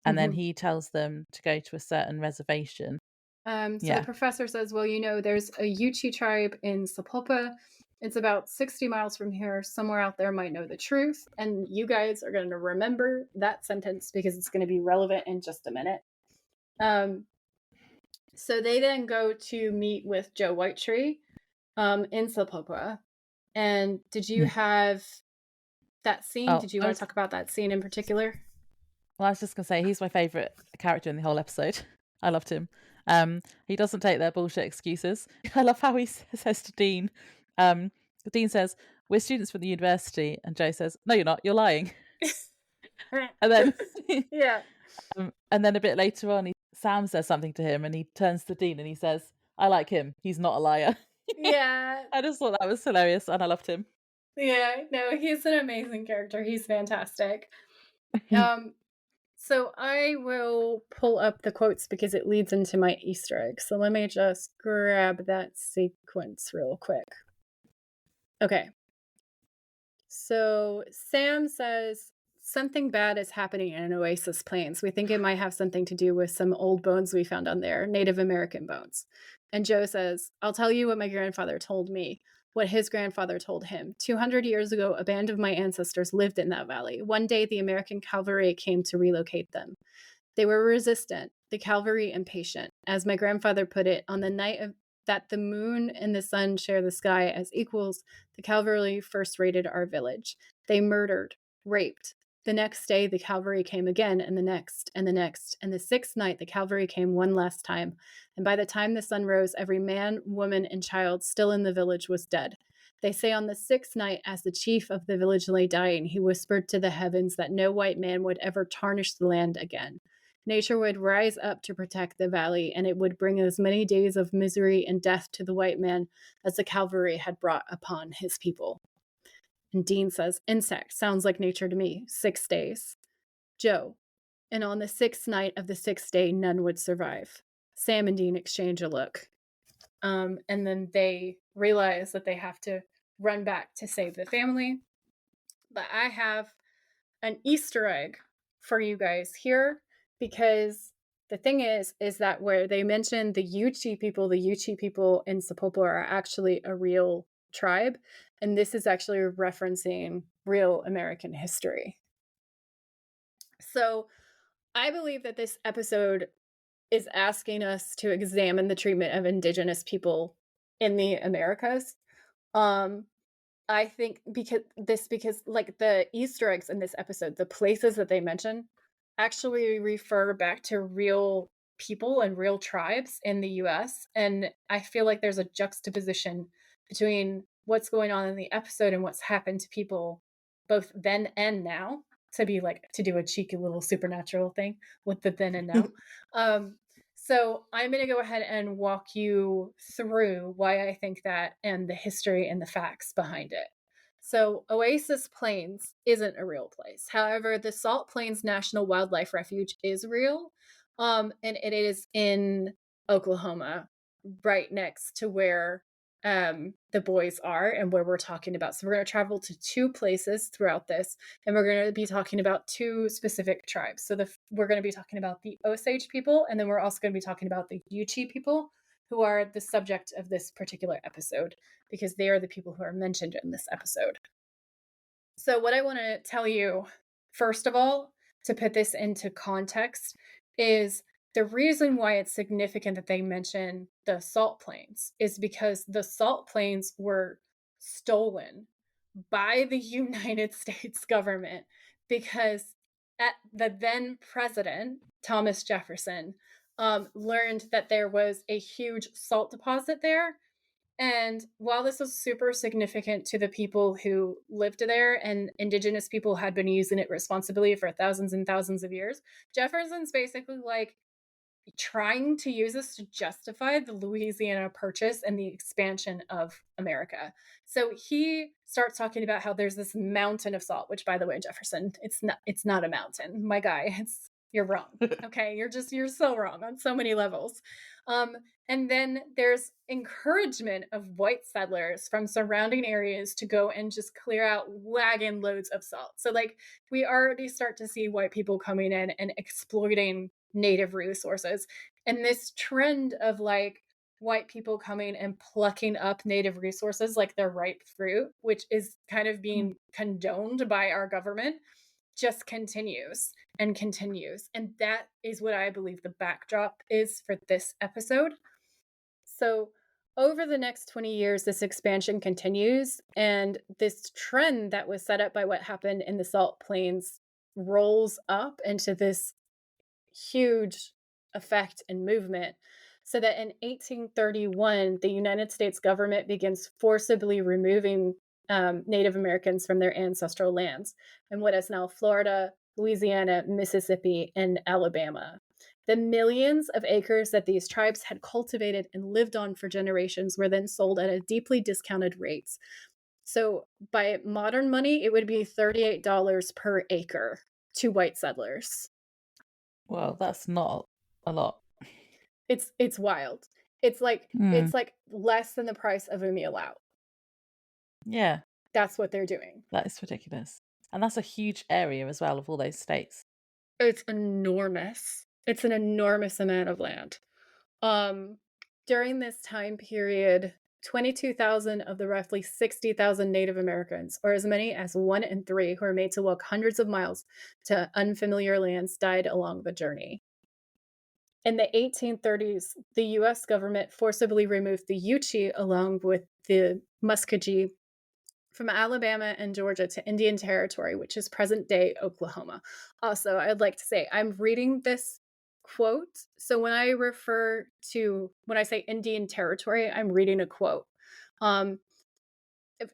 And then Mhm. he tells them to go to a certain reservation. So the Yeah. professor says, well, there's a Yuchi tribe in Sapulpa. It's about 60 miles from here. Somewhere out there might know the truth. And you guys are going to remember that sentence because it's going to be relevant in just a minute. So they then go to meet with Joe Whitetree in Sapulpa. And did you have that scene? Oh, Did you want to talk about that scene in particular? I was just going to say, he's my favourite character in the whole episode. I loved him. He doesn't take their bullshit excuses. I love how he says to Dean, Dean says, we're students from the university. And Joe says, no, you're not. You're lying. And then Yeah. and then a bit later on, Sam says something to him and he turns to Dean and he says, I like him. He's not a liar. Yeah. I just thought that was hilarious and I loved him. Yeah. No, he's an amazing character. He's fantastic. So I will pull up the quotes because it leads into my Easter egg. So let me just grab that sequence real quick. Okay. So Sam says, something bad is happening in Oasis Plains. We think it might have something to do with some old bones we found on there, Native American bones. And Joe says, I'll tell you what my grandfather told me, what his grandfather told him. 200 years ago, a band of my ancestors lived in that valley. One day, the American cavalry came to relocate them. They were resistant, the cavalry impatient. As my grandfather put it, on the night that the moon and the sun share the sky as equals, the cavalry first raided our village. They murdered, raped. The next day, the cavalry came again, and the next, and the next. And the sixth night, the cavalry came one last time. And by the time the sun rose, every man, woman, and child still in the village was dead. They say on the sixth night, as the chief of the village lay dying, he whispered to the heavens that no white man would ever tarnish the land again. Nature would rise up to protect the valley, and it would bring as many days of misery and death to the white man as the cavalry had brought upon his people. And Dean says, insect, sounds like nature to me. 6 days. Joe, and on the sixth night of the sixth day, none would survive. Sam and Dean exchange a look. And then they realize that they have to run back to save the family. But I have an Easter egg for you guys here because the thing is that where they mention the Yuchi people in Sapulpa are actually a real tribe, and this is actually referencing real American history. So I believe that this episode is asking us to examine the treatment of indigenous people in the Americas. I think because like the Easter eggs in this episode, the places that they mention actually refer back to real people and real tribes in the US. And I feel like there's a juxtaposition between what's going on in the episode and what's happened to people both then and now, to be like to do a cheeky little supernatural thing with the then and now. Um, so I'm going to go ahead and walk you through why I think that and the history and the facts behind it. So Oasis Plains isn't a real place. However, the Salt Plains National Wildlife Refuge is real. And it is in Oklahoma, right next to where the boys are and where we're talking about. So we're going to travel to two places throughout this, and we're going to be talking about two specific tribes. So we're going to be talking about the Osage people, and then we're also going to be talking about the Yuchi people, who are the subject of this particular episode, because they are the people who are mentioned in this episode. So what I want to tell you, first of all, to put this into context, is the reason why it's significant that they mention the Salt Plains is because the Salt Plains were stolen by the United States government, because the then president, Thomas Jefferson, learned that there was a huge salt deposit there. And while this was super significant to the people who lived there, and indigenous people had been using it responsibly for thousands and thousands of years, Jefferson's basically like trying to use this to justify the Louisiana Purchase and the expansion of America. So he starts talking about how there's this mountain of salt, which, by the way, Jefferson, it's not a mountain. My guy, you're wrong. Okay, you're so wrong on so many levels. And then there's encouragement of white settlers from surrounding areas to go and just clear out wagon loads of salt. So like we already start to see white people coming in and exploiting native resources. And this trend of like white people coming and plucking up native resources like they're ripe fruit, which is kind of being condoned by our government, just continues and continues. And that is what I believe the backdrop is for this episode. So over the next 20 years, this expansion continues, and this trend that was set up by what happened in the Salt Plains rolls up into this huge effect and movement, so that in 1831, the United States government begins forcibly removing Native Americans from their ancestral lands in what is now Florida, Louisiana, Mississippi, and Alabama. The millions of acres that these tribes had cultivated and lived on for generations were then sold at a deeply discounted rates. So by modern money, it would be $38 per acre to white settlers. Well, that's not a lot. It's wild. It's like less than the price of a meal out. Yeah. That's what they're doing. That is ridiculous. And that's a huge area as well of all those states. It's enormous. It's an enormous amount of land. During this time period, 22,000 of the roughly 60,000 Native Americans, or as many as 1 in 3 who were made to walk hundreds of miles to unfamiliar lands, died along the journey. In the 1830s, the U.S. government forcibly removed the Yuchi along with the Muskogee from Alabama and Georgia to Indian Territory, which is present-day Oklahoma. Also, I'd like to say I'm reading this quote. So when I say Indian Territory, I'm reading a quote.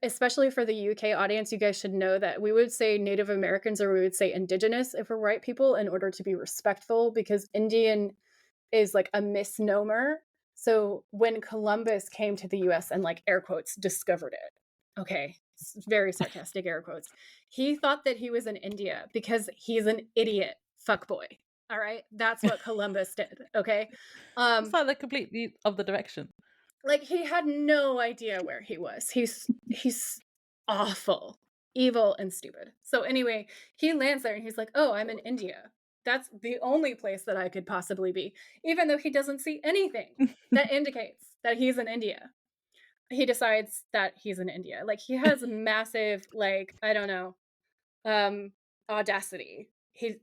Especially for the UK audience, you guys should know that we would say Native Americans or we would say Indigenous if we're white people in order to be respectful, because Indian is like a misnomer. So when Columbus came to the US and like air quotes discovered it, okay, very sarcastic air quotes, he thought that he was in India because he's an idiot fuckboy. All right, that's what Columbus did. Okay, It's like they're completely of the direction. Like he had no idea where he was. He's awful, evil, and stupid. So anyway, he lands there and he's like, "Oh, I'm in India. That's the only place that I could possibly be," even though he doesn't see anything that indicates that he's in India. He decides that he's in India. Like he has massive, like, I don't know, audacity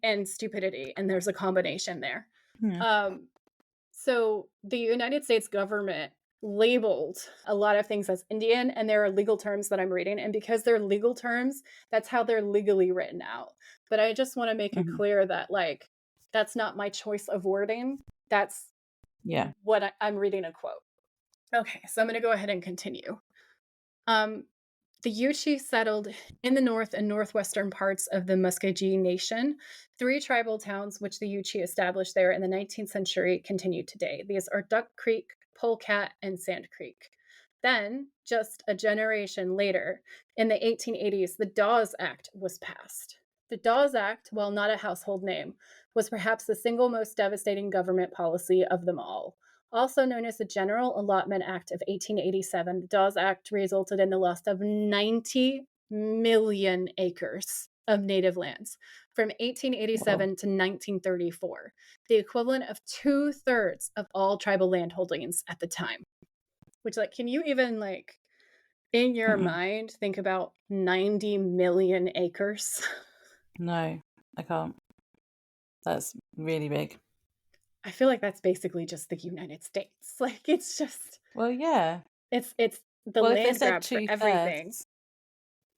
and stupidity, and there's a combination there. Yeah. So the United States government labeled a lot of things as Indian, and there are legal terms that I'm reading, and because they're legal terms, that's how they're legally written out. But I just want to make it clear that like that's not my choice of wording. That's Yeah. what I'm reading a quote. Okay, so I'm going to go ahead and continue. Um, the Yuchi settled in the north and northwestern parts of the Muskogee Nation. 3 tribal towns, which the Yuchi established there in the 19th century, continue today. These are Duck Creek, Polecat, and Sand Creek. Then, just a generation later, in the 1880s, the Dawes Act was passed. The Dawes Act, while not a household name, was perhaps the single most devastating government policy of them all. Also known as the General Allotment Act of 1887, the Dawes Act resulted in the loss of 90 million acres of native lands from 1887 to 1934, the equivalent of 2/3 of all tribal land holdings at the time. Which, like, can you even, like, in your mind, think about 90 million acres? No, I can't. That's really big. I feel like that's basically just the United States. Like, it's just, Well, yeah. it's the Well, if they land said grab for everything.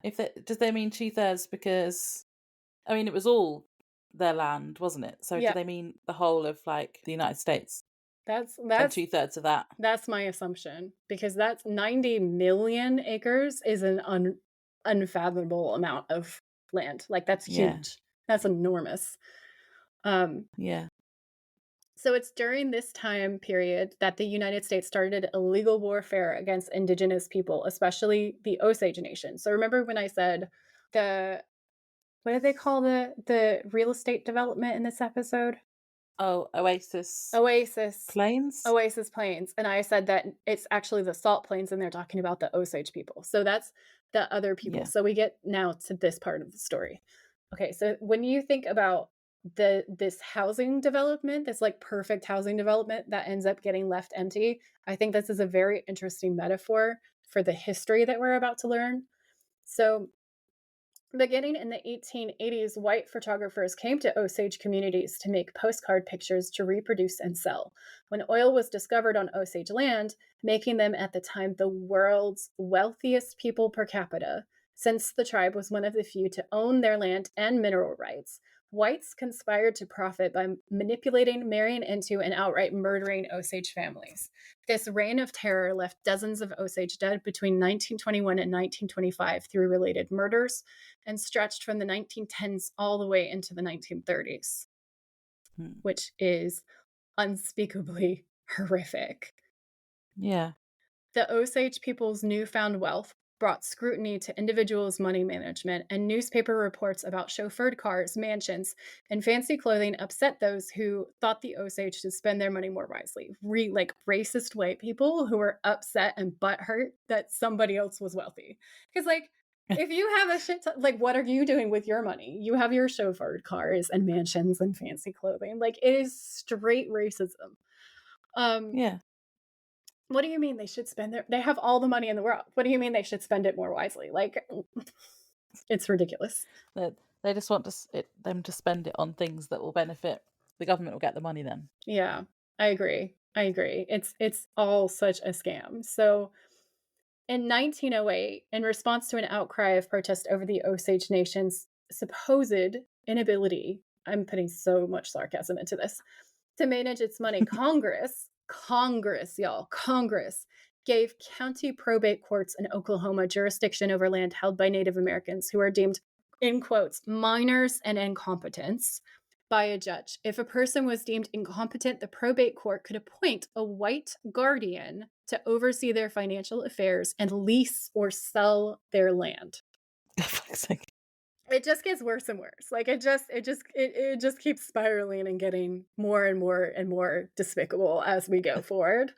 2/3, does they mean 2/3 because, I mean, it was all their land, wasn't it? So do Yeah, they mean the whole of like the United States that's and 2/3 of that? that's my assumption, because that's 90 million acres is an unfathomable amount of land. Like, that's Yeah. huge. That's enormous. Yeah. So it's during this time period that the United States started illegal warfare against indigenous people, especially the Osage Nation. So remember when I said the what did they call the real estate development in this episode? Oh, Oasis Oasis. Plains? Oasis Plains. And I said that it's actually the Salt Plains, and they're talking about the Osage people. So that's the other people. Yeah. So we get now to this part of the story. Okay, so when you think about this housing development, this like perfect housing development that ends up getting left empty, I think this is a very interesting metaphor for the history that we're about to learn. So beginning in the 1880s, white photographers came to Osage communities to make postcard pictures to reproduce and sell. When oil was discovered on Osage land, making them at the time the world's wealthiest people per capita, since the tribe was one of the few to own their land and mineral rights, whites conspired to profit by manipulating, marrying into, and outright murdering Osage families. This reign of terror left dozens of Osage dead between 1921 and 1925 through related murders, and stretched from the 1910s all the way into the 1930s, which is unspeakably horrific. Yeah. The Osage people's newfound wealth brought scrutiny to individuals' money management, and newspaper reports about chauffeured cars, mansions, and fancy clothing upset those who thought the Osage should spend their money more wisely. Like racist white people who were upset and butthurt that somebody else was wealthy. Because, like, if you have a shit ton, like, what are you doing with your money? You have your chauffeured cars and mansions and fancy clothing. Like, it is straight racism. Yeah. What do you mean they should spend they have all the money in the world. What do you mean they should spend it more wisely? Like, it's ridiculous. They just want them to spend it on things that will benefit the government. Will get the money then. Yeah, I agree. It's all such a scam. So in 1908, in response to an outcry of protest over the Osage Nation's supposed inability, I'm putting so much sarcasm into this, to manage its money, Congress gave county probate courts in Oklahoma jurisdiction over land held by Native Americans who are deemed, in quotes, minors and incompetents by a judge. If a person was deemed incompetent, the probate court could appoint a white guardian to oversee their financial affairs and lease or sell their land. It just gets worse and worse. Like, it just keeps spiraling and getting more and more and more despicable as we go forward.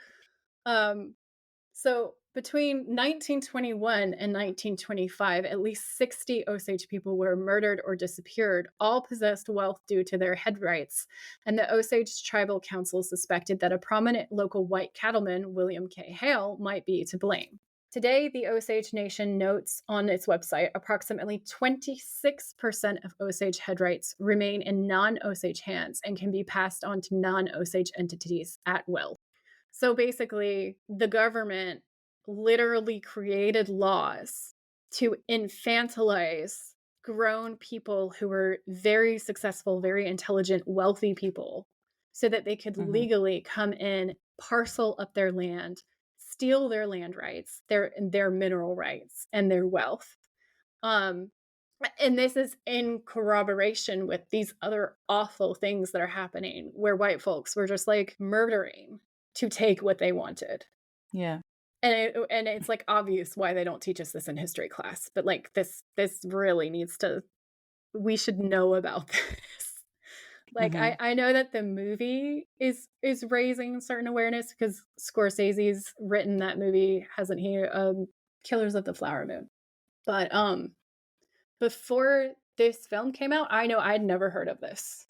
So between 1921 and 1925, at least 60 Osage people were murdered or disappeared. All possessed wealth due to their head rights, and the Osage Tribal Council suspected that a prominent local white cattleman, William K. Hale, might be to blame. Today, the Osage Nation notes on its website approximately 26% of Osage head rights remain in non-Osage hands and can be passed on to non-Osage entities at will. So basically, the government literally created laws to infantilize grown people who were very successful, very intelligent, wealthy people so that they could Mhm. legally come in, parcel up their land, steal their land rights, their mineral rights, and their wealth. Um, and this is in corroboration with these other awful things that are happening where white folks were just like murdering to take what they wanted. Yeah. And it's like obvious why they don't teach us this in history class, but like this really needs to, we should know about this. Like Mhm. I know that the movie is raising certain awareness because Scorsese's written that movie, hasn't he? Killers of the Flower Moon. But before this film came out, I know I'd never heard of this.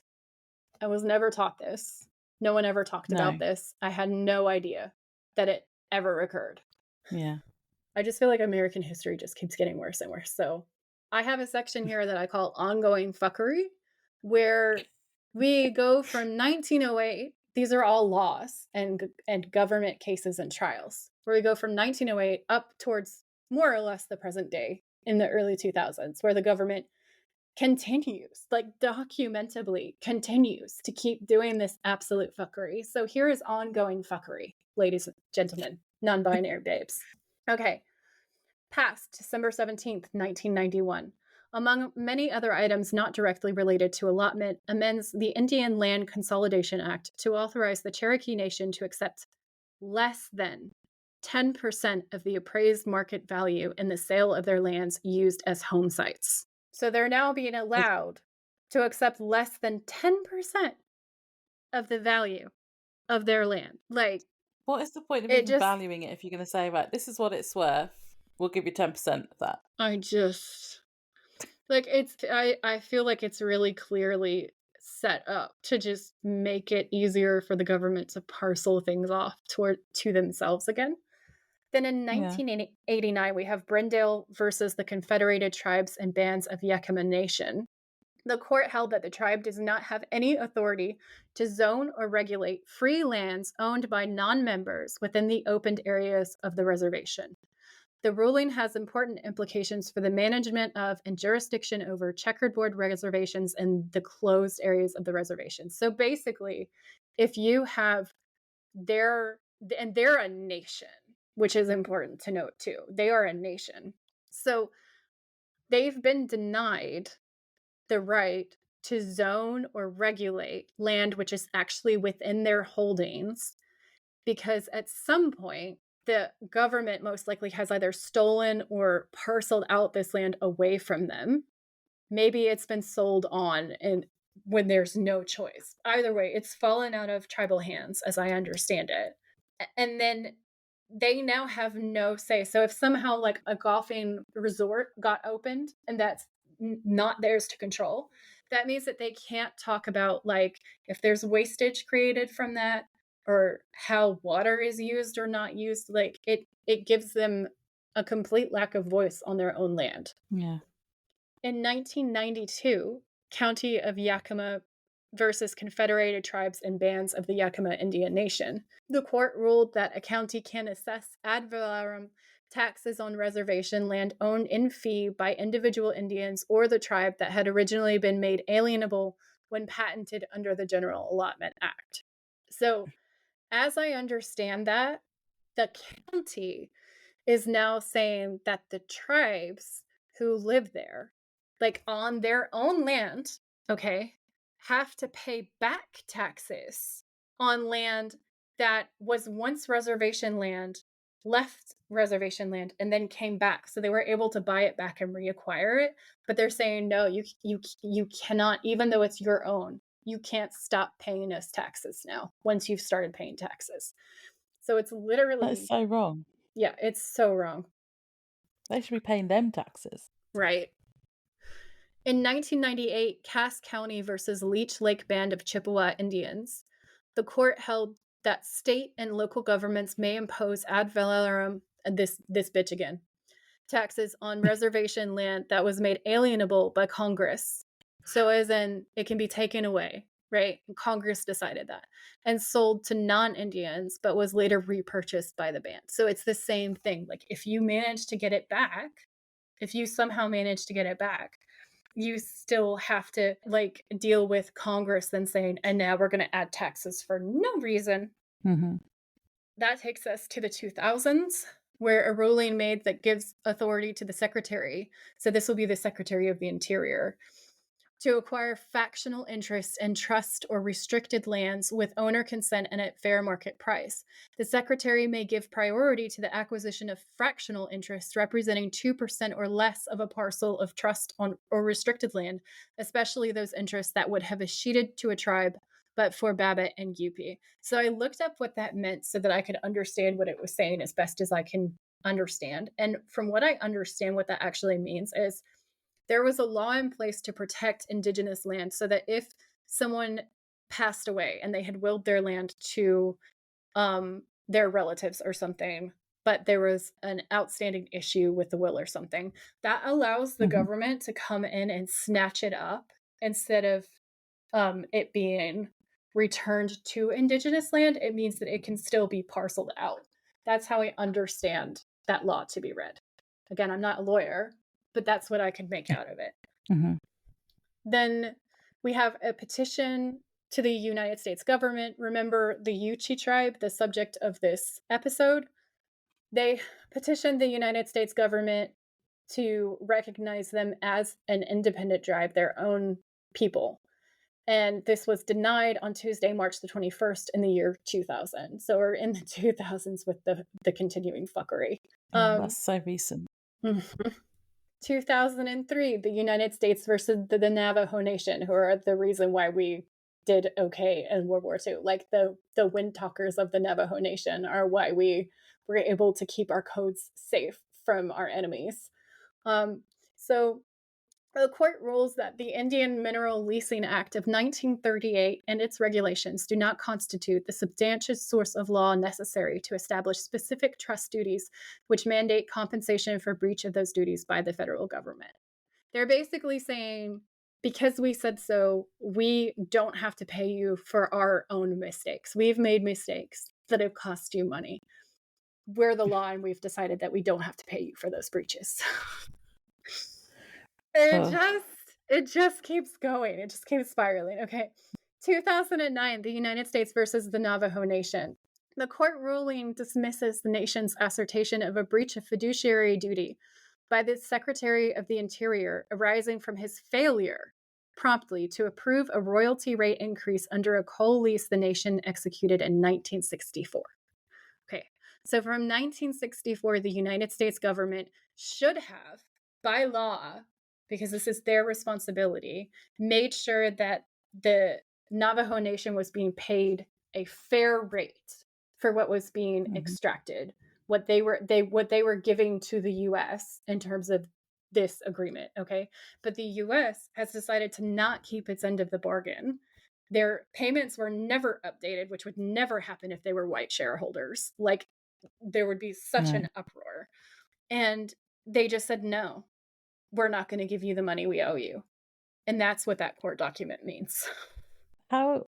I was never taught this. No one ever talked about No. this. I had no idea that it ever occurred. Yeah. I just feel like American history just keeps getting worse and worse. So I have a section here that I call ongoing fuckery, where we go from 1908. These are all laws and government cases and trials. Where we go from 1908 up towards more or less the present day in the early 2000s, where the government continues, like documentably continues to keep doing this absolute fuckery. So here is ongoing fuckery, ladies and gentlemen, non-binary babes. Okay. Passed December 17th, 1991. Among many other items not directly related to allotment, amends the Indian Land Consolidation Act to authorize the Cherokee Nation to accept less than 10% of the appraised market value in the sale of their lands used as home sites. So they're now being allowed to accept less than 10% of the value of their land. Like, What is the point of it even just, valuing it if you're going to say, right, this is what it's worth, we'll give you 10% of that? I just, like, it's, I feel like it's really clearly set up to just make it easier for the government to parcel things off to themselves again. Then in Yeah. 1989, we have Brindale versus the Confederated Tribes and Bands of Yakima Nation. The court held that the tribe does not have any authority to zone or regulate free lands owned by non-members within the opened areas of the reservation. The ruling has important implications for the management of and jurisdiction over checkerboard reservations and the closed areas of the reservation. So basically, if you have and they're a nation, which is important to note too. They are a nation. So they've been denied the right to zone or regulate land which is actually within their holdings, because at some point the government most likely has either stolen or parceled out this land away from them. Maybe it's been sold on, and when there's no choice. Either way, it's fallen out of tribal hands as I understand it. And then they now have no say. So if somehow like a golfing resort got opened and that's not theirs to control, that means that they can't talk about like if there's wastage created from that or how water is used or not used. Like it gives them a complete lack of voice on their own land. Yeah. In 1992, County of Yakima versus Confederated Tribes and Bands of the Yakima Indian Nation, the court ruled that a county can assess ad valorem taxes on reservation land owned in fee by individual Indians or the tribe that had originally been made alienable when patented under the General Allotment Act. So, as I understand that, the county is now saying that the tribes who live there, like on their own land, okay, have to pay back taxes on land that was once reservation land, left reservation land, and then came back. So they were able to buy it back and reacquire it. But they're saying, no, you cannot, even though it's your own, you can't stop paying us taxes now once you've started paying taxes. So it's That is literally, so wrong. yeah, it's so wrong. They should be paying them taxes. Right. In 1998, Cass County versus Leech Lake Band of Chippewa Indians, the court held that state and local governments may impose ad valorem, this bitch again, taxes on reservation land that was made alienable by Congress. So as in, it can be taken away, right? Congress decided that, and sold to non-Indians, but was later repurchased by the band. So it's the same thing. Like if you manage to get it back, if you somehow manage to get it back, you still have to like deal with Congress then saying, and now we're going to add taxes for no reason. Mm-hmm. That takes us to the 2000s, where a ruling made that gives authority to the secretary. So this will be the Secretary of the Interior to acquire factional interest in trust or restricted lands with owner consent and at fair market price. The secretary may give priority to the acquisition of fractional interests representing 2% or less of a parcel of trust on or restricted land, especially those interests that would have escheated to a tribe but for Babbitt and Yupi. So I looked up what that meant so that I could understand what it was saying as best as I can understand. And from what I understand, what that actually means is there was a law in place to protect indigenous land so that if someone passed away and they had willed their land to their relatives or something, but there was an outstanding issue with the will or something, that allows the Mm-hmm. government to come in and snatch it up instead of it being returned to indigenous land. It means that it can still be parceled out. That's how I understand that law to be read. Again, I'm not a lawyer, but that's what I could make out of it. Mm-hmm. Then we have a petition to the United States government. Remember the Yuchi tribe, the subject of this episode? They petitioned the United States government to recognize them as an independent tribe, their own people. And this was denied on Tuesday, March the 21st in the year 2000. So we're in the 2000s with the continuing fuckery. That's so recent. 2003, the United States versus the Navajo Nation, who are the reason why we did okay in World War II. Like the wind talkers of the Navajo Nation are why we were able to keep our codes safe from our enemies. So the court rules that the Indian Mineral Leasing Act of 1938 and its regulations do not constitute the substantial source of law necessary to establish specific trust duties which mandate compensation for breach of those duties by the federal government. They're basically saying, because we said so, we don't have to pay you for our own mistakes. We've made mistakes that have cost you money. We're the law, and we've decided that we don't have to pay you for those breaches. It just keeps going. It just keeps spiraling. Okay. 2009, the United States versus the Navajo Nation. The court ruling dismisses the nation's assertion of a breach of fiduciary duty by the Secretary of the Interior arising from his failure promptly to approve a royalty rate increase under a coal lease the nation executed in 1964. Okay. So from 1964, the United States government should have, by law, because this is their responsibility, made sure that the Navajo Nation was being paid a fair rate for what was being extracted, what they were giving to the US in terms of this agreement, okay? But the US has decided to not keep its end of the bargain. Their payments were never updated, which would never happen if they were white shareholders. Like, there would be such an uproar. And they just said, no, we're not going to give you the money we owe you. And that's what that court document means. How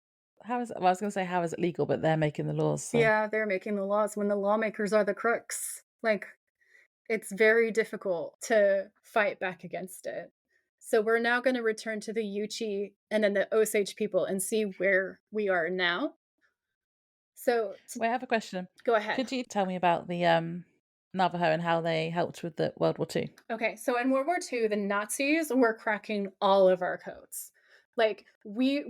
is it? Well, I was going to say, how is it legal? But they're making the laws. So. Yeah, they're making the laws when the lawmakers are the crooks. Like, it's very difficult to fight back against it. So we're now going to return to the Yuchi and then the Osage people and see where we are now. So wait, I have a question. Go ahead. Could you tell me about the Navajo and how they helped with the World War II? Okay, so in World War II, the Nazis were cracking all of our codes. Like when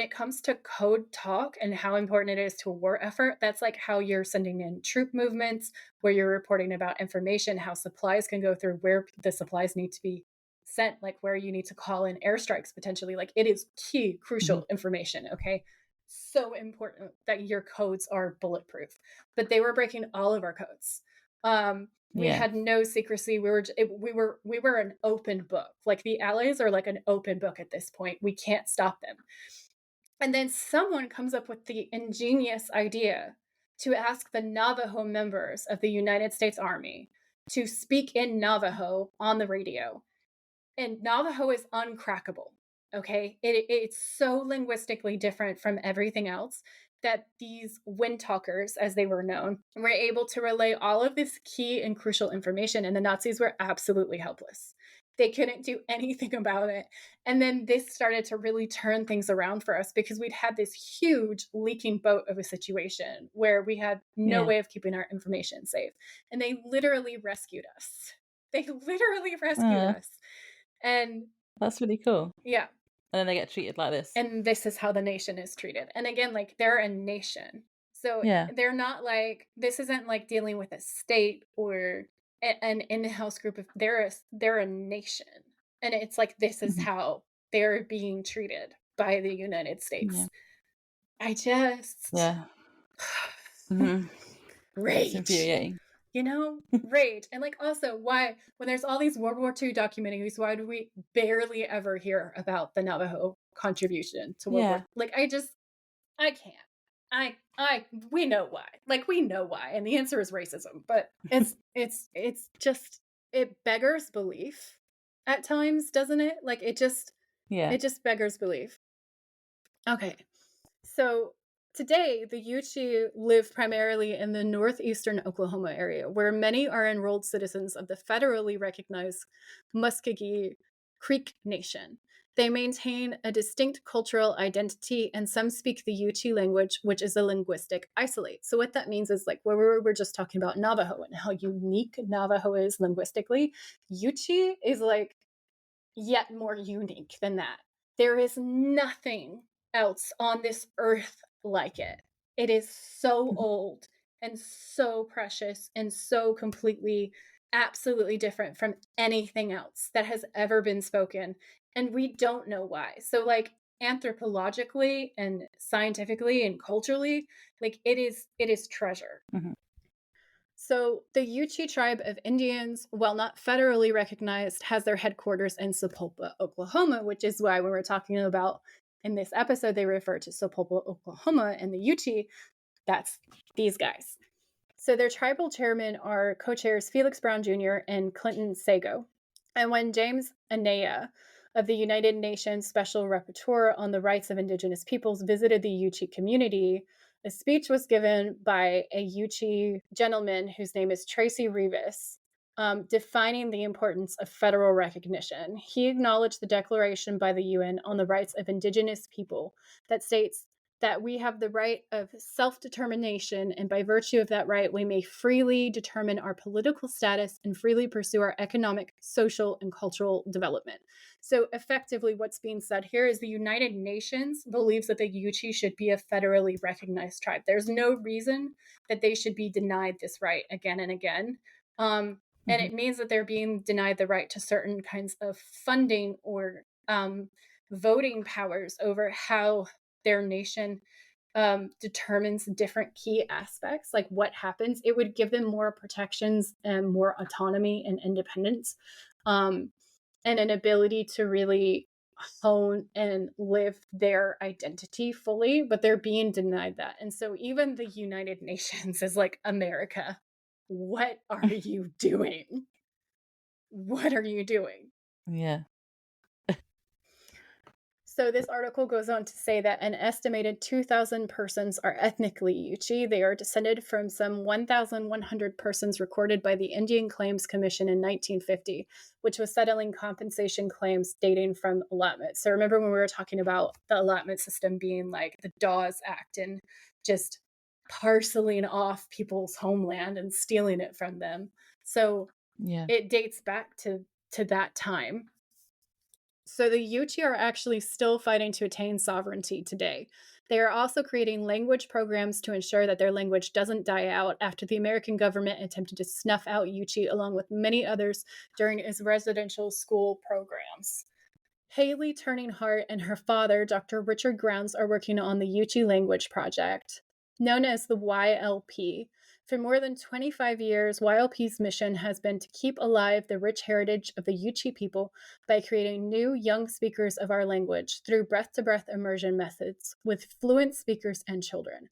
it comes to code talk and how important it is to a war effort, that's like how you're sending in troop movements, where you're reporting about information, how supplies can go through, where the supplies need to be sent, like where you need to call in airstrikes potentially. Like it is key, crucial information, okay? So important that your codes are bulletproof. But they were breaking all of our codes. We had no secrecy. We were an open book. Like the Allies are like an open book at this point. We can't stop them. And then someone comes up with the ingenious idea to ask the Navajo members of the United States Army to speak in Navajo on the radio. And Navajo is uncrackable. Okay, it's so linguistically different from everything else that these wind talkers, as they were known, were able to relay all of this key and crucial information, and the Nazis were absolutely helpless. They couldn't do anything about it. And then this started to really turn things around for us because we'd had this huge leaking boat of a situation where we had no Yeah. way of keeping our information safe. And they literally rescued us. They literally rescued us. And That's really cool. yeah. And then they get treated like this. And this is how the nation is treated. And again, like, they're a nation. So Yeah. they're not like, this isn't like dealing with a state or an in-house group of, they're a nation. And it's like, this is Mhm. how they're being treated by the United States. Yeah. I just Yeah. Mhm. It's rage. infuriating. You know, rage. And like, also, why, when there's all these World War II documentaries, why do we barely ever hear about the Navajo contribution to World War? Like, I can't. We know why. Like, we know why. And the answer is racism. But it's just, it beggars belief at times, doesn't it? Like, it just beggars belief. Okay. So today, the Yuchi live primarily in the northeastern Oklahoma area, where many are enrolled citizens of the federally recognized Muskogee Creek Nation. They maintain a distinct cultural identity, and some speak the Yuchi language, which is a linguistic isolate. So what that means is, like, where we were just talking about Navajo and how unique Navajo is linguistically, Yuchi is like yet more unique than that. There is nothing else on this earth like it. It is so old and so precious and so completely, absolutely different from anything else that has ever been spoken. And we don't know why. So, like, anthropologically and scientifically and culturally, like, it is treasure. Mhm. So the Yuchi tribe of Indians, while not federally recognized, has their headquarters in Sapulpa, Oklahoma, which is why when we're talking about in this episode, they refer to Sapulpa, Oklahoma, and the Yuchi, that's these guys. So their tribal chairmen are co-chairs Felix Brown Jr. and Clinton Sago. And when James Anaya of the United Nations Special Rapporteur on the Rights of Indigenous Peoples visited the Yuchi community, a speech was given by a Yuchi gentleman whose name is Tracy Rivas, defining the importance of federal recognition. He acknowledged the declaration by the UN on the rights of Indigenous people that states that we have the right of self-determination, and by virtue of that right, we may freely determine our political status and freely pursue our economic, social, and cultural development. So effectively, what's being said here is the United Nations believes that the Yuchi should be a federally recognized tribe. There's no reason that they should be denied this right again and again. And it means that they're being denied the right to certain kinds of funding or voting powers over how their nation determines different key aspects, like what happens. It would give them more protections and more autonomy and independence, and an ability to really hone and live their identity fully, but they're being denied that. And so even the United Nations is like, America, what are you doing? What are you doing? Yeah. So this article goes on to say that an estimated 2,000 persons are ethnically Yuchi. They are descended from some 1,100 persons recorded by the Indian Claims Commission in 1950, which was settling compensation claims dating from allotment. So remember when we were talking about the allotment system being like the Dawes Act and just parceling off people's homeland and stealing it from them. So it dates back to that time. So the Yuchi are actually still fighting to attain sovereignty today. They are also creating language programs to ensure that their language doesn't die out after the American government attempted to snuff out Yuchi along with many others during its residential school programs. Haley Turning Hart and her father, Dr. Richard Grounds, are working on the Yuchi Language Project, known as the YLP. For more than 25 years, YLP's mission has been to keep alive the rich heritage of the Yuchi people by creating new young speakers of our language through breath-to-breath immersion methods with fluent speakers and children.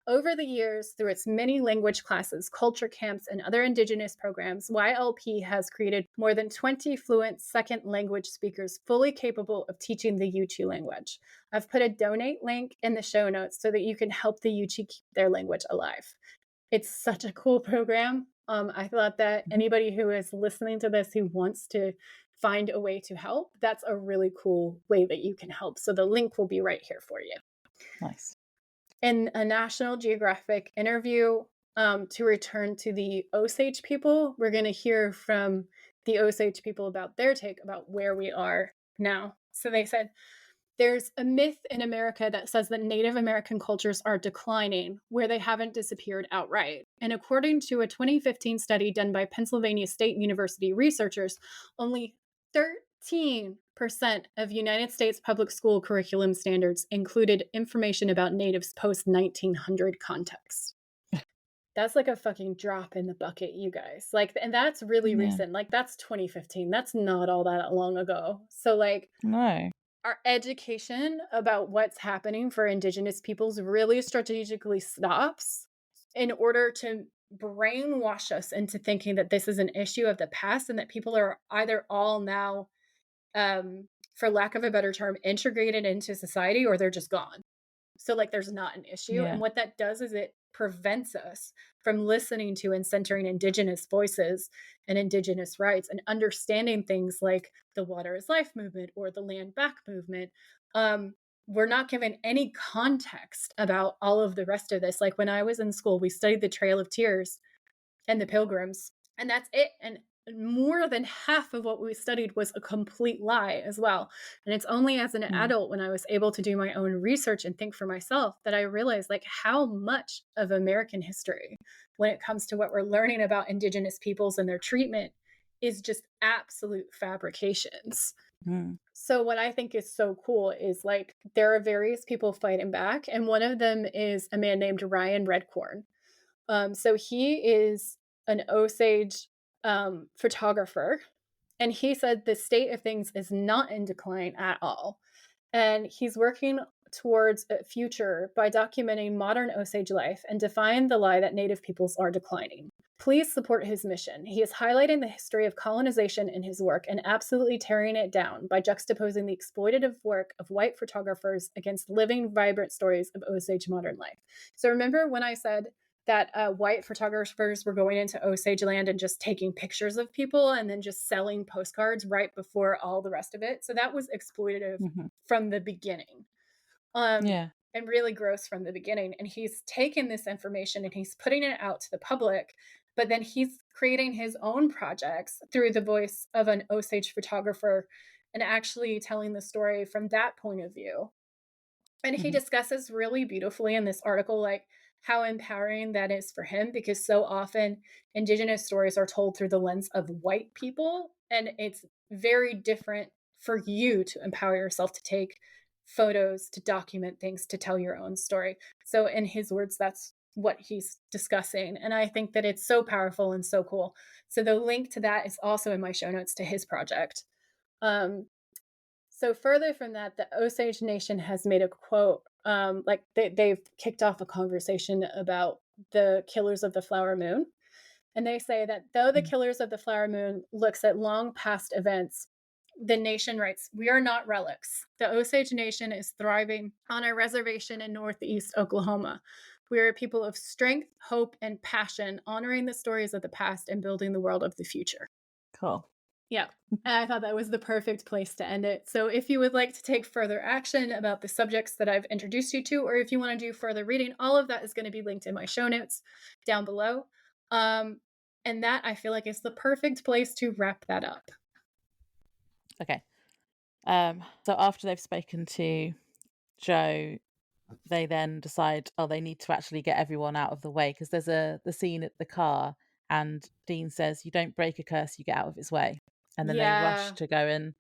Over the years, through its many language classes, culture camps, and other Indigenous programs, YLP has created more than 20 fluent second language speakers fully capable of teaching the Yuchi language. I've put a donate link in the show notes so that you can help the Yuchi keep their language alive. It's such a cool program. I thought that anybody who is listening to this who wants to find a way to help, that's a really cool way that you can help. So the link will be right here for you. Nice. In a National Geographic interview, to return to the Osage people, we're going to hear from the Osage people about their take about where we are now. So they said, there's a myth in America that says that Native American cultures are declining, where they haven't disappeared outright. And according to a 2015 study done by Pennsylvania State University researchers, only 13% of United States public school curriculum standards included information about natives post 1900 context. That's like a fucking drop in the bucket, you guys. Like, and that's really recent. Like, that's 2015. That's not all that long ago. So, like, No. our education about what's happening for Indigenous peoples really strategically stops in order to brainwash us into thinking that this is an issue of the past and that people are either all now, for lack of a better term, integrated into society, or they're just gone. So, like, there's not an issue. Yeah. And what that does is it prevents us from listening to and centering Indigenous voices and Indigenous rights and understanding things like the Water is Life movement or the Land Back movement. We're not given any context about all of the rest of this. Like, when I was in school, we studied the Trail of Tears and the Pilgrims, and that's it. And more than half of what we studied was a complete lie as well. And it's only as an adult, when I was able to do my own research and think for myself, that I realized like how much of American history, when it comes to what we're learning about Indigenous peoples and their treatment, is just absolute fabrications. So what I think is so cool is like there are various people fighting back, and one of them is a man named Ryan Redcorn. So he is an Osage photographer, and he said the state of things is not in decline at all. And he's working towards a future by documenting modern Osage life and defying the lie that Native peoples are declining. Please support his mission. He is highlighting the history of colonization in his work and absolutely tearing it down by juxtaposing the exploitative work of white photographers against living, vibrant stories of Osage modern life. So remember when I said that white photographers were going into Osage land and just taking pictures of people and then just selling postcards right before all the rest of it? So that was exploitative from the beginning. And really gross from the beginning. And he's taken this information and he's putting it out to the public, but then he's creating his own projects through the voice of an Osage photographer and actually telling the story from that point of view. And he discusses really beautifully in this article, like, how empowering that is for him, because so often Indigenous stories are told through the lens of white people, and it's very different for you to empower yourself to take photos, to document things, to tell your own story. So in his words, that's what he's discussing, and I think that it's so powerful and so cool. So the link to that is also in my show notes to his project. So further from that, the Osage Nation has made a quote, like they've kicked off a conversation about the Killers of the Flower Moon. And they say that though the Killers of the Flower Moon looks at long past events, the nation writes, we are not relics. The Osage Nation is thriving on a reservation in Northeast Oklahoma. We are a people of strength, hope, and passion, honoring the stories of the past and building the world of the future. Cool. Yeah, and I thought that was the perfect place to end it. So if you would like to take further action about the subjects that I've introduced you to, or if you want to do further reading, all of that is going to be linked in my show notes down below. And that, I feel like, is the perfect place to wrap that up. Okay. So after they've spoken to Joe, they then decide, they need to actually get everyone out of the way, because there's the scene at the car, and Dean says, you don't break a curse, you get out of its way. And then they rush to go and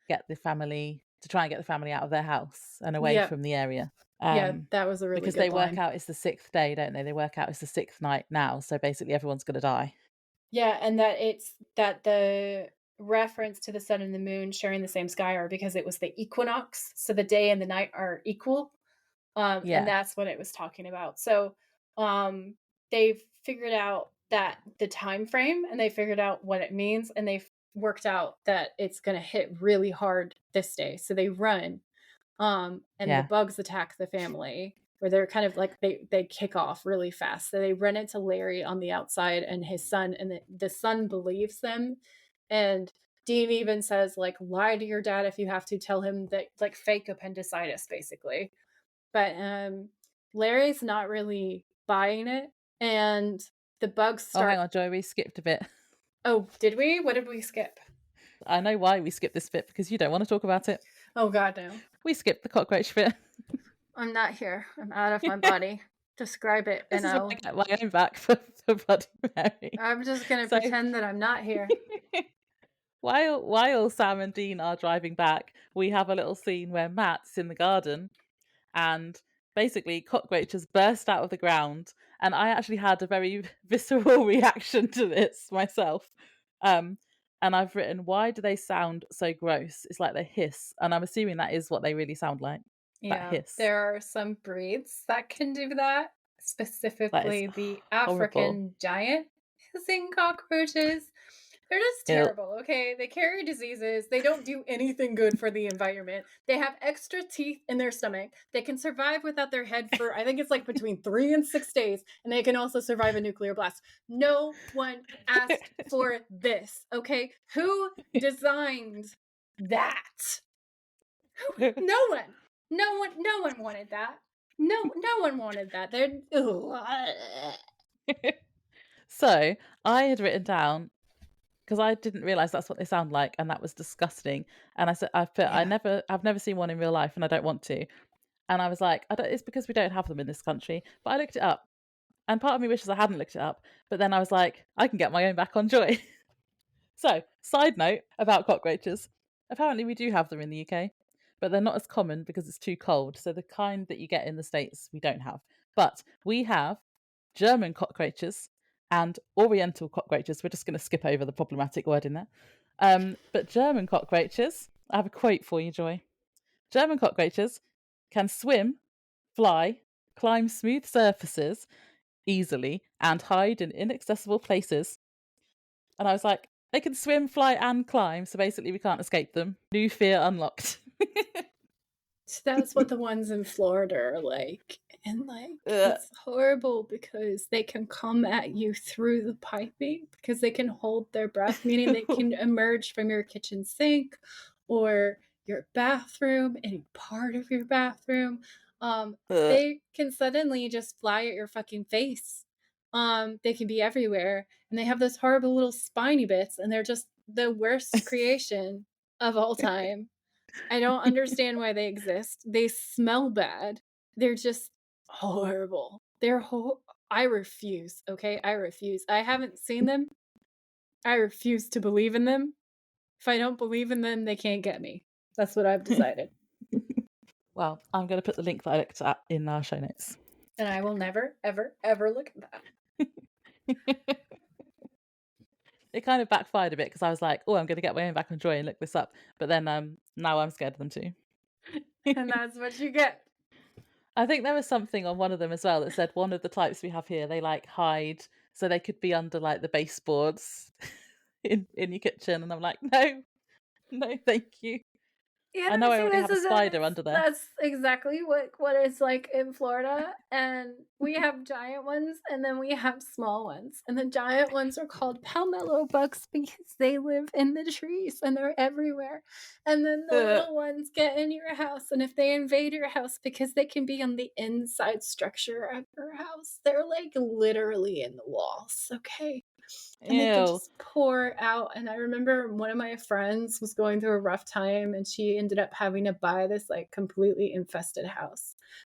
try and get the family out of their house and away from the area. That was a really because good they line. work out it's the 6th day, don't they? They work out it's the 6th night now, so basically everyone's going to die. Yeah, and that the reference to the sun and the moon sharing the same sky are because it was the equinox, so the day and the night are equal. And that's what it was talking about. So they've figured out that the time frame, and they figured out what it means, and they've worked out that it's going to hit really hard this day. So they run, and the bugs attack the family, where they're kind of like they kick off really fast. So they run into Larry on the outside and his son, and the son believes them and Dean even says, like, lie to your dad if you have to, tell him that, like, fake appendicitis, basically. But Larry's not really buying it, and the bugs Oh, hang start. on, Joy, we skipped a bit. Oh, did we? What did we skip? I know why we skipped this bit, because you don't want to talk about it. Oh, God, no. We skipped the cockroach bit. I'm not here. I'm out of my body. Describe it, This and is when I get my own back for Bloody Mary. I'm just going to So- pretend that I'm not here. While Sam and Dean are driving back, we have a little scene where Matt's in the garden and basically cockroaches burst out of the ground, and I actually had a very visceral reaction to this myself. And I've written, why do they sound so gross? It's like they hiss, and I'm assuming that is what they really sound like. Yeah, hiss. there are some breeds that can do that, specifically the African horrible. giant hissing cockroaches. They're just Ew. terrible, okay? They carry diseases. They don't do anything good for the environment. They have extra teeth in their stomach. They can survive without their head for, I think it's like between 3 and 6 days, and they can also survive a nuclear blast. No one asked for this, okay? Who designed that? No one. No one wanted that. No one wanted that. They're So I had written down, because I didn't realize that's what they sound like, and that was disgusting. And I said, I've never seen one in real life, and I don't want to. And I was like, it's because we don't have them in this country. But I looked it up, and part of me wishes I hadn't looked it up. But then I was like, I can get my own back on Joy. So, side note about cockroaches: apparently we do have them in the UK, but they're not as common because it's too cold. So the kind that you get in the States, we don't have. But we have German cockroaches and Oriental cockroaches. We're just going to skip over the problematic word in there. But German cockroaches, I have a quote for you, Joy. German cockroaches can swim, fly, climb smooth surfaces easily, and hide in inaccessible places. And I was like, they can swim, fly, and climb, so basically we can't escape them. New fear unlocked. That's what the ones in Florida are like. And like, it's horrible because they can come at you through the piping because they can hold their breath, meaning they can emerge from your kitchen sink or your bathroom, any part of your bathroom. They can suddenly just fly at your fucking face. They can be everywhere, and they have those horrible little spiny bits, and they're just the worst creation of all time. I don't understand why they exist. They smell bad. They're just horrible. I refuse, okay? I refuse. I haven't seen them. I refuse to believe in them. If I don't believe in them, they can't get me. That's what I've decided. Well, I'm going to put the link that I looked at in our show notes. And I will never, ever, ever look at that. It kind of backfired a bit because I was like, oh, I'm going to get my own back on Joy and look this up. But then now I'm scared of them too. And that's what you get. I think there was something on one of them as well that said one of the types we have here, they like hide, so they could be under like the baseboards in your kitchen. And I'm like, no, thank you. Yeah, I know I see, already have a spider under there. That's exactly what it's like in Florida. And we have giant ones, and then we have small ones. And the giant ones are called palmetto bugs because they live in the trees and they're everywhere. And then the little ones get in your house, and if they invade your house, because they can be on the inside structure of your house, they're like literally in the walls, okay? And they can just pour out. And I remember one of my friends was going through a rough time, and she ended up having to buy this like completely infested house.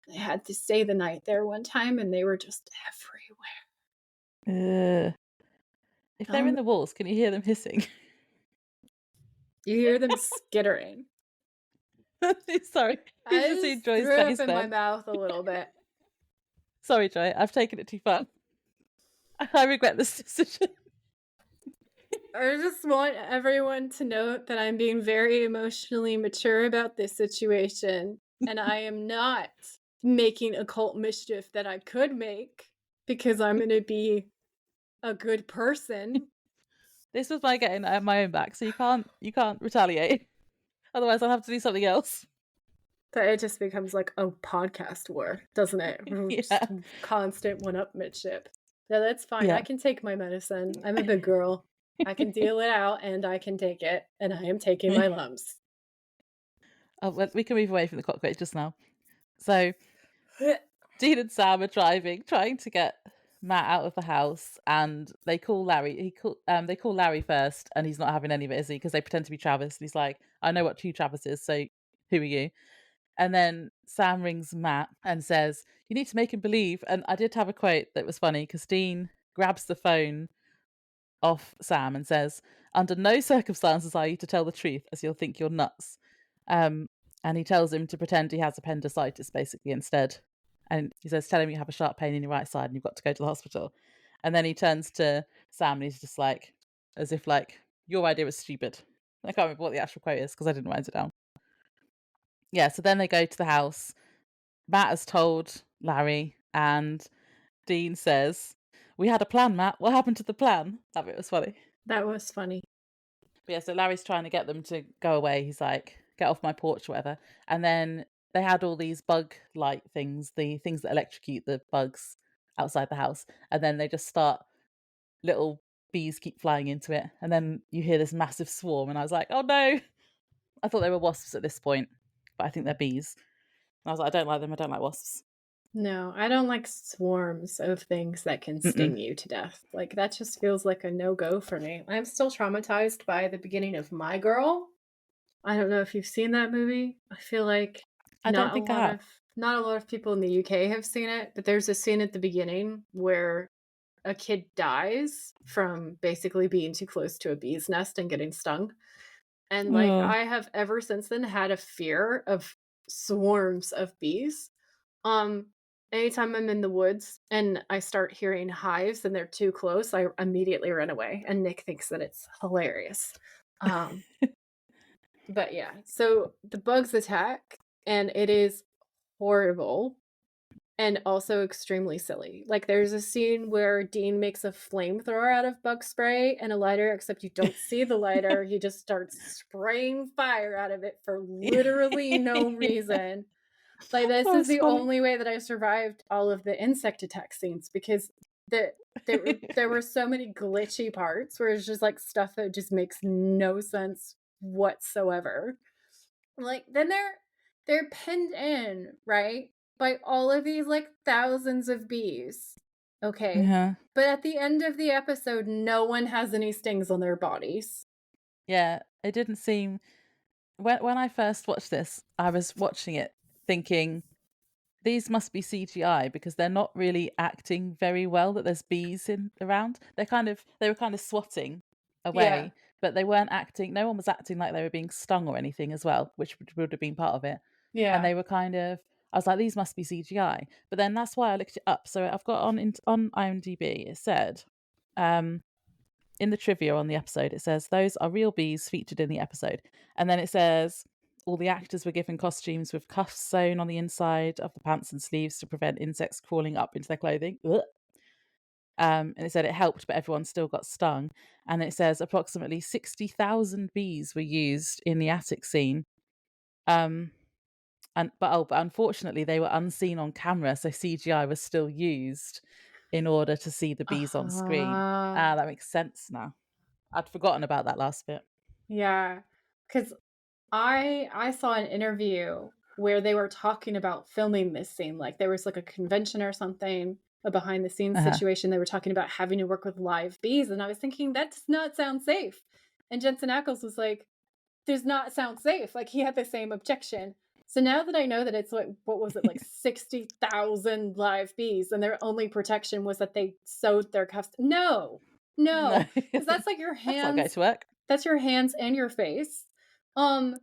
I had to stay the night there one time, and they were just everywhere. If they're in the walls, can you hear them hissing? You hear them skittering. Sorry, I just see Joy's threw face up in there. my mouth a little bit. Sorry, Joy, I've taken it too far. I regret this decision. I just want everyone to note that I'm being very emotionally mature about this situation, and I am not making occult mischief that I could make because I'm going to be a good person. This was my getting my own back, so you can't retaliate. Otherwise, I'll have to do something else. But it just becomes like a podcast war, doesn't it? Yeah. Constant one-upmanship. Yeah, that's fine. Yeah. I can take my medicine. I'm a big girl. I can deal it out and I can take it, and I am taking my lumps. Oh, well, we can move away from the cockroach just now. So Dean and Sam are driving, trying to get Matt out of the house, and they call Larry. They call Larry first, and he's not having any of it, is he? Because they pretend to be Travis, and he's like, "I know what two Travis is, so who are you?" And then Sam rings Matt and says, "You need to make him believe." And I did have a quote that was funny because Dean grabs the phone off Sam and says, "Under no circumstances are you to tell the truth, as you'll think you're nuts." Um, and he tells him to pretend he has appendicitis, basically, instead. And he says, "Tell him you have a sharp pain in your right side and you've got to go to the hospital." And then he turns to Sam and he's just like, as if like, "Your idea was stupid." I can't remember what the actual quote is because I didn't write it down. Yeah, so then they go to the house. Matt has told Larry, and Dean says, "We had a plan, Matt. What happened to the plan?" That bit was funny. That was funny. But yeah, so Larry's trying to get them to go away. He's like, "Get off my porch," or whatever. And then they had all these bug light things, the things that electrocute the bugs outside the house. And then they just start, little bees keep flying into it. And then you hear this massive swarm. And I was like, "Oh no." I thought they were wasps at this point, but I think they're bees. And I was like, "I don't like them. I don't like wasps." No, I don't like swarms of things that can Mm-mm. sting you to death. Like, that just feels like a no-go for me. I'm still traumatized by the beginning of My Girl. I don't know if you've seen that movie. I feel like I don't think I have. not a lot of people in the UK have seen it, but there's a scene at the beginning where a kid dies from basically being too close to a bee's nest and getting stung. And like, Oh. I have ever since then had a fear of swarms of bees. Um, Anytime I'm in the woods and I start hearing hives and they're too close, I immediately run away. And Nick thinks that it's hilarious. Um, but yeah, so the bugs attack and it is horrible and also extremely silly. Like, there's a scene where Dean makes a flamethrower out of bug spray and a lighter, except you don't see the lighter. He just starts spraying fire out of it for literally no reason. Like, this is That's the funny. only way that I survived all of the insect attack scenes because there were so many glitchy parts where it's just like stuff that just makes no sense whatsoever. Like, then they're pinned in, right? By all of these like thousands of bees. Okay. Yeah. But at the end of the episode, no one has any stings on their bodies. Yeah, it didn't seem, when I first watched this, I was watching it thinking these must be CGI because they're not really acting very well that there's bees in around. They were kind of swatting Yeah. away, but they weren't acting, no one was acting like they were being stung or anything as well, which would have been part of it. And Yeah. they were kind of, I was like, these must be CGI. But then that's why I looked it up. So I've got on IMDb, it said, in the trivia on the episode, it says those are real bees featured in the episode. And then it says all the actors were given costumes with cuffs sewn on the inside of the pants and sleeves to prevent insects crawling up into their clothing. Ugh. And it said it helped, but everyone still got stung. And it says approximately 60,000 bees were used in the attic scene. But unfortunately, they were unseen on camera, so CGI was still used in order to see the bees on screen. Uh, Ah, that makes sense now. I'd forgotten about that last bit. yeah. Cuz I saw an interview where they were talking about filming this scene. Like, there was like a convention or something, a behind the scenes Uh-huh. situation. They were talking about having to work with live bees. And I was thinking, that does not sound safe. And Jensen Ackles was like, does not sound safe. Like, he had the same objection. So now that I know that it's like, what was it, like 60,000 live bees and their only protection was that they sewed their cuffs. No, No, no, because that's like your that's not going hands, to work. that's your hands and your face. Um,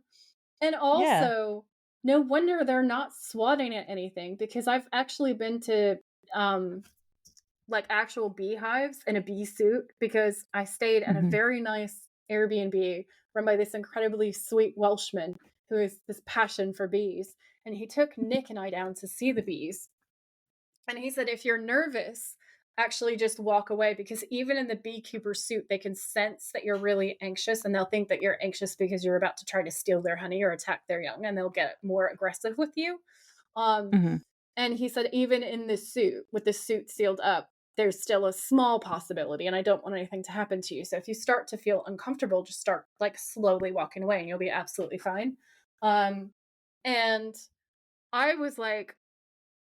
and Yeah. also, no wonder they're not swatting at anything because I've actually been to um like actual beehives in a bee suit because I stayed at a Mhm. very nice Airbnb run by this incredibly sweet Welshman who has this passion for bees. And he took Nick and I down to see the bees. And he said, if you're nervous, actually just walk away because even in the beekeeper suit, they can sense that you're really anxious and they'll think that you're anxious because you're about to try to steal their honey or attack their young and they'll get more aggressive with you. Um, Mhm. and he said, even in this suit, with the suit sealed up, there's still a small possibility, and I don't want anything to happen to you. So if you start to feel uncomfortable, just start like slowly walking away and you'll be absolutely fine. And I was like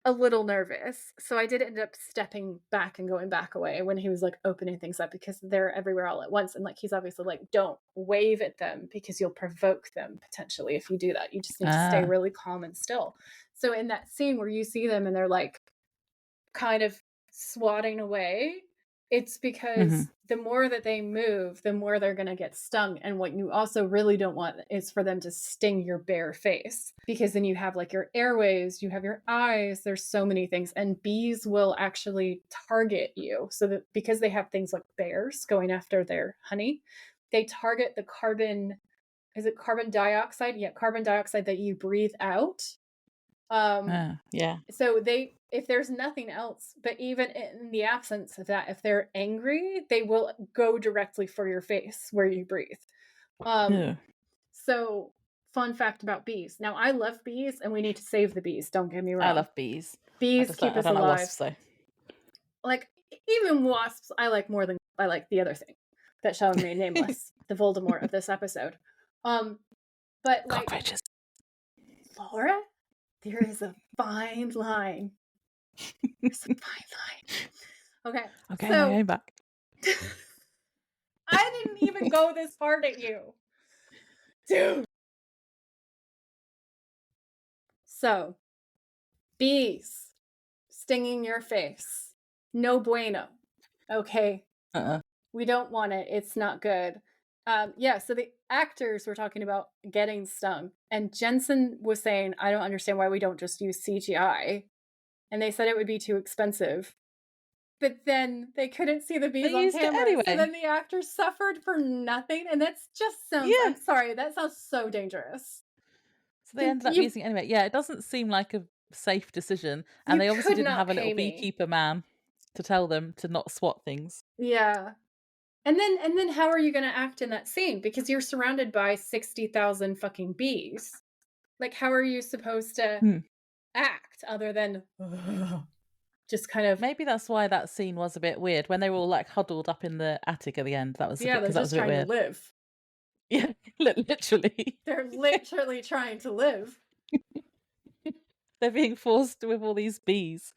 a little nervous. So I did end up stepping back and going back away when he was like opening things up, because they're everywhere all at once. And like he's obviously like, don't wave at them because you'll provoke them potentially if you do that. You just need to stay Ah. really calm and still. So in that scene where you see them and they're like kind of swatting away, it's because the more that they move, the more they're going to get stung. And what you also really don't want is for them to sting your bare face, because then you have like your airways, you have your eyes, there's so many things. And bees will actually target you. So that because they have things like bears going after their honey, they target the carbon, is it carbon dioxide? Yeah, carbon dioxide that you breathe out. Yeah. So if there's nothing else, but even in the absence of that, if they're angry, they will go directly for your face where you breathe. So fun fact about bees. Now I love bees and we need to save the bees. Don't get me wrong. I love bees. Bees keep us I don't alive. like wasps, though. Like even wasps, I like more than I like the other thing that shall remain nameless, the Voldemort of this episode. But like Cockroaches. Laura, there is a fine line. There's a fine line. Okay. So, going back. I didn't even go this hard at you. Dude. So, bees stinging your face. No bueno. Okay. We don't want it. It's not good. So the actors were talking about getting stung. And Jensen was saying, I don't understand why we don't just use CGI. And they said it would be too expensive. But then they couldn't see the bees on camera. Anyway. So then the actors suffered for nothing. And that's just sounds, I'm sorry, that sounds so dangerous. So they ended up using it anyway. Yeah, it doesn't seem like a safe decision. And they obviously didn't have a little beekeeper man to tell them to not swat things. Yeah. And then how are you going to act in that scene? Because you're surrounded by 60,000 fucking bees. Like, how are you supposed to act other than just kind of... Maybe that's why that scene was a bit weird. When they were all like huddled up in the attic at the end. That was they're just trying to live. Yeah, literally. They're literally trying to live. They're being forced with all these bees.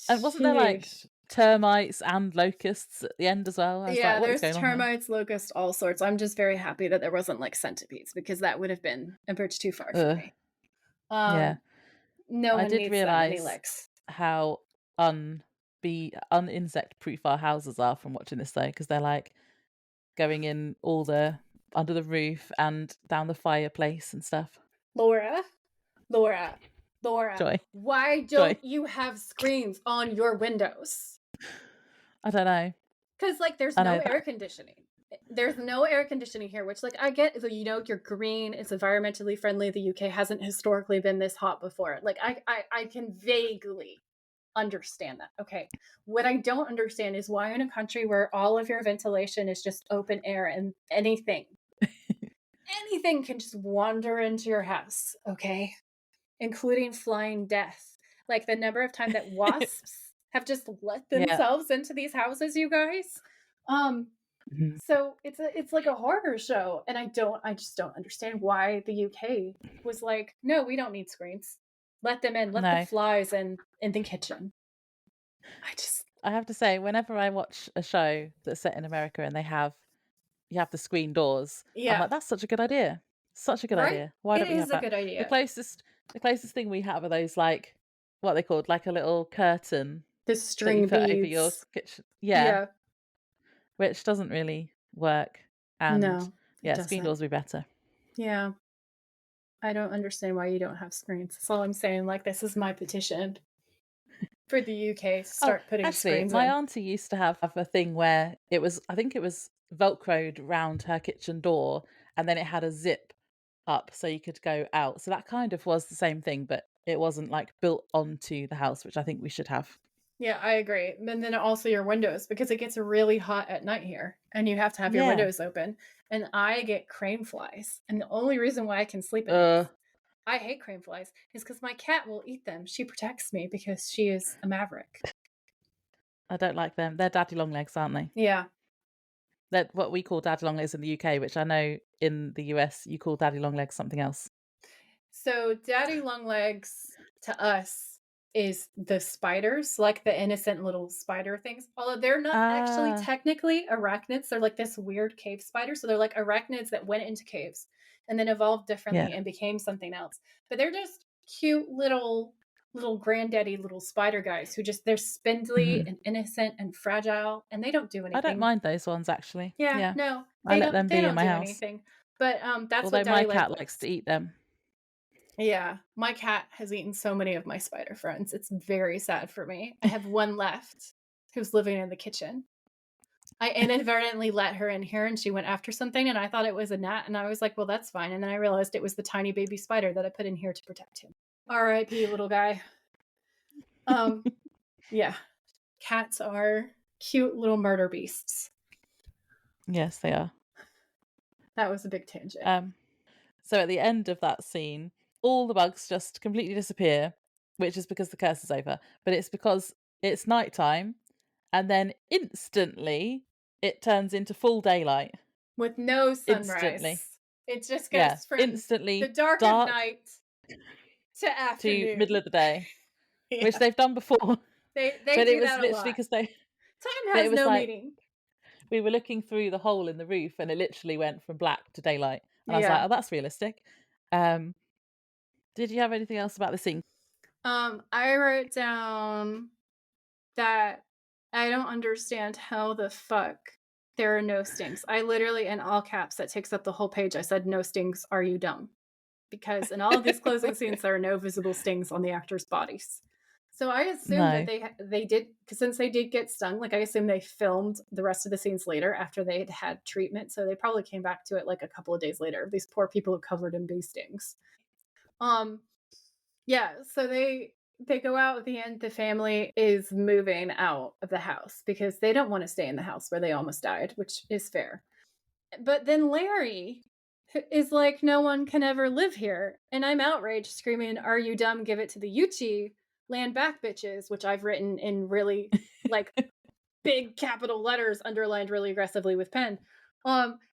And wasn't there like termites and locusts at the end as well? There's termites, locusts, all sorts. I'm just very happy that there wasn't like centipedes, because that would have been a bridge too far for me. No one needs that many legs. How un-insect proof our houses are from watching this though, because they're like going in under the roof and down the fireplace and stuff. Laura, Joy. Why don't you have screens on your windows? I don't know. Because like there's no air conditioning. There's no air conditioning here, which like I get, you're green, it's environmentally friendly. The UK hasn't historically been this hot before. Like I can vaguely understand that. Okay. What I don't understand is why in a country where all of your ventilation is just open air and anything can just wander into your house, okay? Including flying death. Like the number of times that wasps have just let themselves into these houses, you guys. So it's like a horror show, and I just don't understand why the UK was like, no, we don't need screens. Let them in. Let the flies in the kitchen. I have to say, whenever I watch a show that's set in America and you have the screen doors, I'm like, that's such a good idea. Such a good idea. Why don't we have that? It is a good idea. The closest thing we have are those like what are they called? Like a little curtain. The string beads over your kitchen. Yeah. Which doesn't really work. And screen doors would be better. Yeah. I don't understand why you don't have screens. That's all I'm saying. Like, this is my petition for the UK. Start putting screens my in. auntie used to have a thing where I think it was Velcroed round her kitchen door, and then it had a zip up so you could go out. So that kind of was the same thing, but it wasn't like built onto the house, which I think we should have. Yeah, I agree. And then also your windows, because it gets really hot at night here and you have to have your windows open. And I get crane flies. And the only reason why I can sleep at night, I hate crane flies, is because my cat will eat them. She protects me because she is a maverick. I don't like them. They're daddy long legs, aren't they? Yeah. They're what we call daddy long legs in the UK, which I know in the US you call daddy long legs something else. So daddy long legs to us is the spiders, like the innocent little spider things. Although they're not actually Ah, technically arachnids. They're like this weird cave spider. So they're like arachnids that went into caves and then evolved yeah. differently and became something else. But they're just cute little granddaddy little spider guys who just they're spindly Mhm. and innocent and fragile and they don't do I don't anything. mind those ones actually. Yeah, Yeah, no. I let them They be in don't my do house. anything. But that's what Although my daddy leg cat likes likes. to eat them. Yeah, my cat has eaten so many of my spider friends. It's very sad for me. I have one left who's living in the kitchen. I inadvertently let her in here and she went after something and I thought it was a gnat and I was like, well, that's fine. And then I realized it was the tiny baby spider that I put in here to protect him. R.I.P. little guy. Yeah. Cats are cute little murder beasts. Yes, they are. That was a big tangent. So at the end of that scene, all the bugs just completely disappear, which is because the curse is over. But it's because it's nighttime, and then instantly it turns into full daylight. With no Instantly. sunrise. It just Yeah, goes from the instantly dark of dark night to to middle afternoon. of the day, which Yeah. they've done before. They But it do was that a literally lot. because Time it has was no like meaning. we were looking through the hole in the roof and it literally went from black to daylight. And I was like, Yeah. oh, that's realistic. Did you have anything else about the scene? I wrote down that I don't understand how the fuck there are no stings. I literally, in all caps, that takes up the whole page. I said, no stings, are you dumb? Because in all of these closing scenes, there are no visible stings on the actors' bodies. So I assume that No. they did, because since they did get stung, like I assume they filmed the rest of the scenes later after they had treatment. So they probably came back to it like a couple of days later. These poor people are covered in bee stings. Yeah, so they go out at the end. The family is moving out of the house because they don't want to stay in the house where they almost died, which is fair. But then Larry is like, no one can ever live here. And I'm outraged, screaming, are you dumb? Give it to the Yuchi, land back bitches, which I've written in really like big capital letters, underlined really aggressively with pen.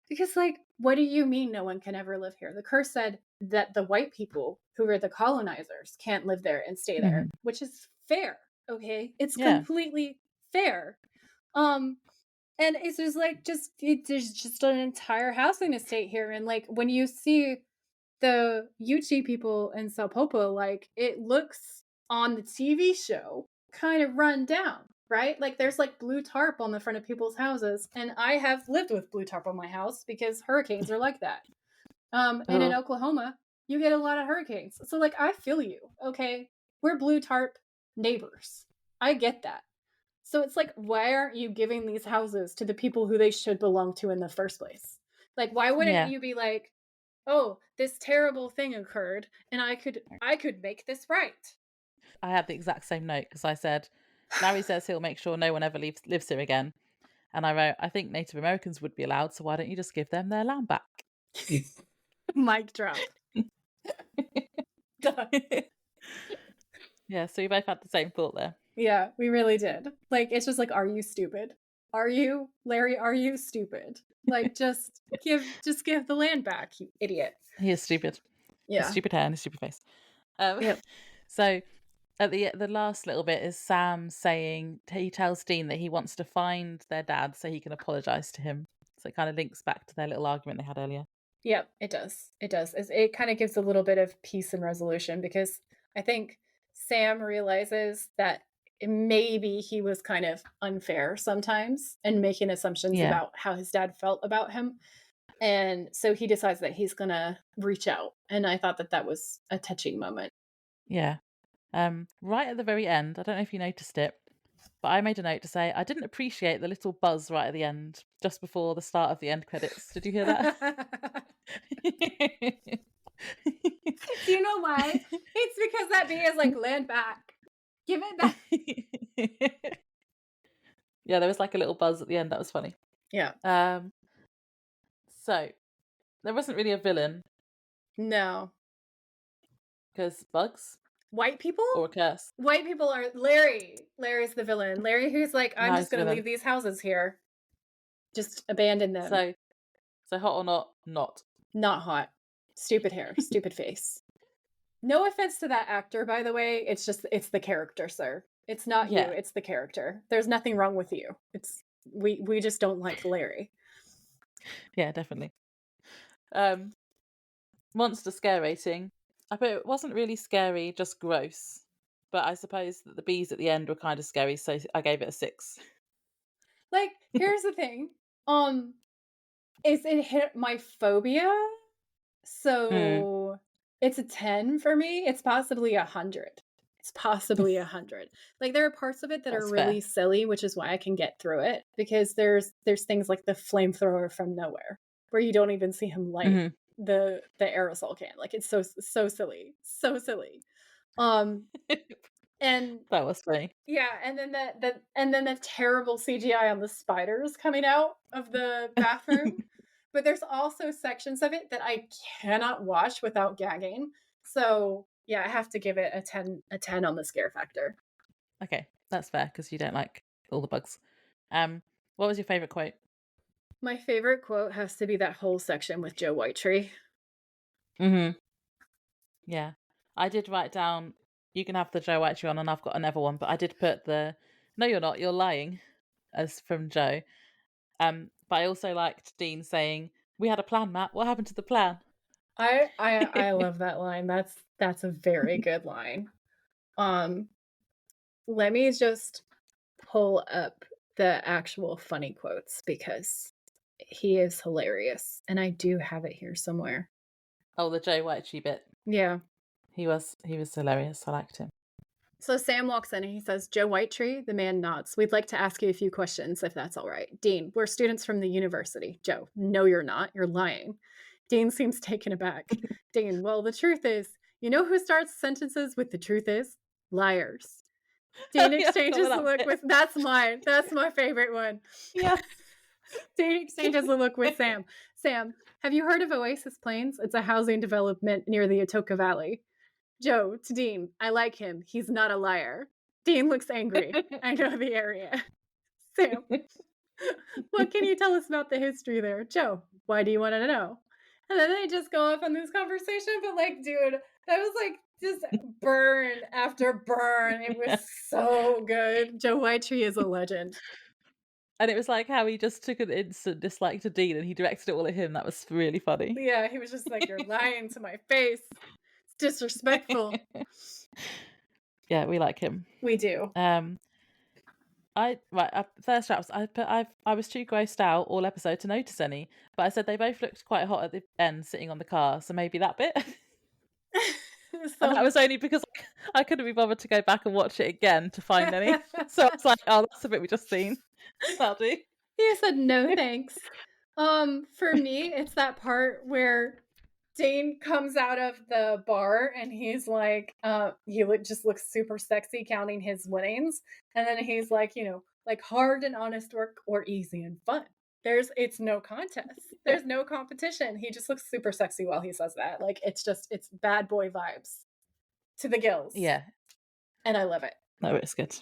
Because like, what do you mean no one can ever live here? The curse said that the white people who were the colonizers can't live there and stay there, Mhm. which is fair. Okay, it's Yeah. completely fair. And it's just like there's just an entire housing estate here, and like when you see the Yuchi people in Sao Paulo, like it looks on the TV show kind of run down, right? Like there's like blue tarp on the front of people's houses, and I have lived with blue tarp on my house because hurricanes are like that. And in Oh, Oklahoma, you get a lot of hurricanes, so like I feel you. Okay, we're blue tarp neighbors. I get that. So it's like, why aren't you giving these houses to the people who they should belong to in the first place? Like, why wouldn't yeah. you be like, oh, this terrible thing occurred and I could make this right? I had the exact same note because I said, Larry says he'll make sure no one ever lives here again. And I wrote, I think Native Americans would be allowed, so why don't you just give them their land back? Mic drop. Yeah, so we both had the same thought there. Yeah, we really did. Like, it's just like, are you stupid? Are you, Larry, are you stupid? Like, just give the land back, you idiot. He is stupid. Yeah. His stupid hair and his stupid face. Yep. So at the last little bit is Sam saying, he tells Dean that he wants to find their dad so he can apologise to him. So it kind of links back to their little argument they had earlier. Yep, it does. It does. It kind of gives a little bit of peace and resolution because I think Sam realizes that maybe he was kind of unfair sometimes and making assumptions Yeah. about how his dad felt about him. And so he decides that he's going to reach out. And I thought that that was a touching moment. Yeah. Right at the very end, I don't know if you noticed it, but I made a note to say I didn't appreciate the little buzz right at the end, just before the start of the end credits. Did you hear that? Do you know why? It's because that bee is like, land back. Give it back. Yeah, there was like a little buzz at the end. That was funny. Yeah. So there wasn't really a villain No. because bugs. White people? or a curse? White people are Larry. Larry's the villain. Larry who's like, I'm No, just he's the gonna villain. leave these houses here. Just abandon them. So hot or not? Not. Not hot. Stupid hair, stupid face. No offense to that actor, by the way. It's the character, sir. It's not you, Yeah. it's the character. There's nothing wrong with you. We just don't like Larry. Yeah, definitely. Monster scare rating. I bet it wasn't really scary, just gross. But I suppose that the bees at the end were kind of scary, so I gave it a 6. Like, here's the thing. It hit my phobia. So it's a 10 for me. It's possibly 100. It's possibly 100. Like, there are parts of it that are That's really fair. silly, which is why I can get through it, because there's things like the flamethrower from nowhere where you don't even see him light the aerosol can. Like, it's so silly. So silly. And That was funny. yeah, and then the terrible CGI on the spiders coming out of the bathroom. But there's also sections of it that I cannot watch without gagging. So yeah, I have to give it a 10 on the scare factor. Okay, that's fair because you don't like all the bugs. What was your favourite quote? My favorite quote has to be that whole section with Joe Whitetree. Yeah. I did write down, you can have the Joe Whitetree on, and I've got another one, but I did put the, no, you're not, you're lying, as from Joe. But I also liked Dean saying, we had a plan, Matt. What happened to the plan? I love that line. That's a very good line. Let me just pull up the actual funny quotes because he is hilarious, and I do have it here somewhere. Oh, the Joe Whitetree bit. Yeah. He was hilarious. I liked him. So Sam walks in and he says, Joe Whitetree, the man nods. We'd like to ask you a few questions, if that's all right. Dean, we're students from the university. Joe, no, you're not. You're lying. Dean seems taken aback. Dean, well, the truth is, you know who starts sentences with the truth is? Liars. Dean exchanges a look with, that's mine. That's my favorite one. Yeah. Dean exchanges a look with Sam. Sam, have you heard of Oasis Plains? It's a housing development near the Atoka Valley. Joe to Dean, I like him. He's not a liar. Dean looks angry. I know the area. Sam, what can you tell us about the history there? Joe, why do you want to know? And then they just go off on this conversation, but like, dude, that was like just burn after burn. It was so good. Joe Whitetree is a legend. And it was like how he just took an instant dislike to Dean and he directed it all at him. That was really funny. Yeah, he was just like, you're lying to my face. It's disrespectful. Yeah, we like him. We do. First drafts. I was too grossed out all episode to notice any, but I said they both looked quite hot at the end, sitting on the car. So maybe that bit. And that was only because I couldn't be bothered to go back and watch it again to find any. So I was like, oh, that's a bit we just seen. That'll do. He said no thanks. For me, it's that part where Dane comes out of the bar and he's like, just looks super sexy counting his winnings. And then he's like, like hard and honest work or easy and fun. It's no contest. There's no competition. He just looks super sexy while he says that. Like, it's bad boy vibes to the gills. Yeah. And I love it. No, it's good.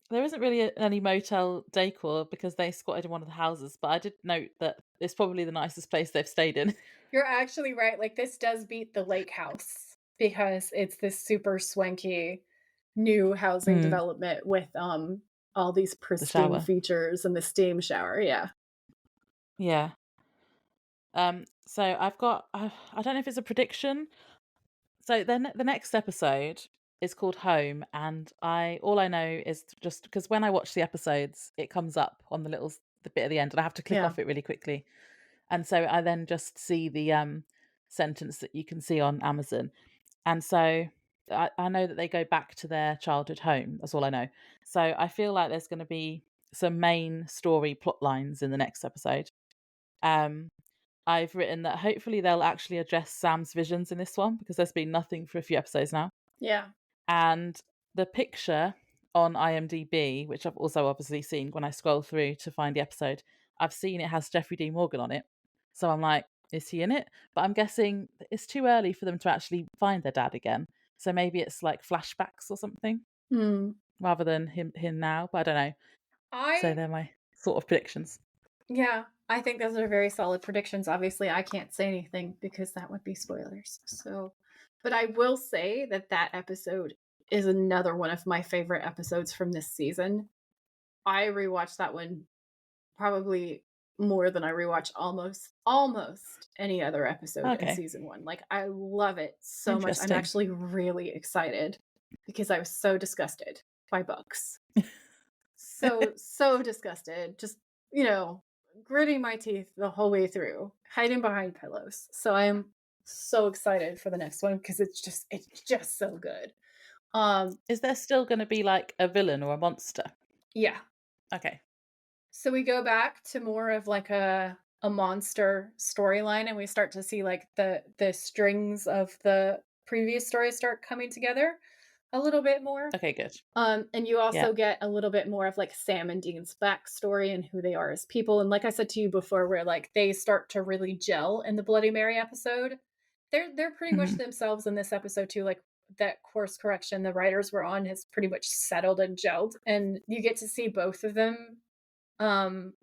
There isn't really any motel decor because they squatted in one of the houses, but I did note that it's probably the nicest place they've stayed in. You're actually right. Like, this does beat the lake house because it's this super swanky new housing development with all these pristine features and the steam shower. Yeah. Yeah. So I've got, I don't know if it's a prediction. So then the next episode is called Home, and all I know is just because when I watch the episodes, it comes up on the bit at the end, and I have to click off it really quickly. And so I then just see the sentence that you can see on Amazon. And so I know that they go back to their childhood home. That's all I know. So I feel like there's going to be some main story plot lines in the next episode. I've written that hopefully they'll actually address Sam's visions in this one because there's been nothing for a few episodes now. Yeah. And the picture on IMDb, which I've also obviously seen when I scroll through to find the episode, I've seen it has Jeffrey D. Morgan on it. So I'm like, is he in it? But I'm guessing it's too early for them to actually find their dad again. So maybe it's like flashbacks or something rather than him now. But I don't know. So they're my sort of predictions. Yeah, I think those are very solid predictions. Obviously, I can't say anything because that would be spoilers. So, but I will say that that episode is another one of my favorite episodes from this season. I rewatched that one probably more than I rewatch almost any other episode in season 1. Like, I love it so much. I'm actually really excited because I was so disgusted by Bucks. so disgusted. Just, you know, gritting my teeth the whole way through, hiding behind pillows. So I am so excited for the next one because it's just so good. Is there still going to be like a villain or a monster? Yeah. Okay. So we go back to more of like a monster storyline, and we start to see like the strings of the previous stories start coming together a little bit more. Okay, good. And you also get a little bit more of like Sam and Dean's backstory and who they are as people. And like I said to you before, where like they start to really gel in the Bloody Mary episode. They're pretty much themselves in this episode too. Like that course correction the writers were on has pretty much settled and gelled. And you get to see both of them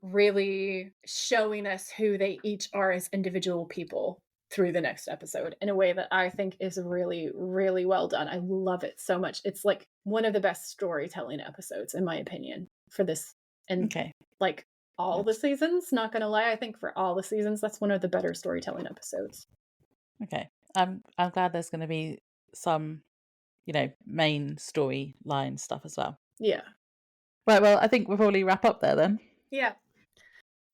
really showing us who they each are as individual people through the next episode in a way that I think is really, really well done. I love it so much. It's like one of the best storytelling episodes, in my opinion, for this. And like all the seasons, not going to lie, I think for all the seasons, that's one of the better storytelling episodes. Okay. I'm glad there's going to be some, you know, main storyline stuff as well. Yeah. Right, well, I think we'll probably wrap up there then. Yeah.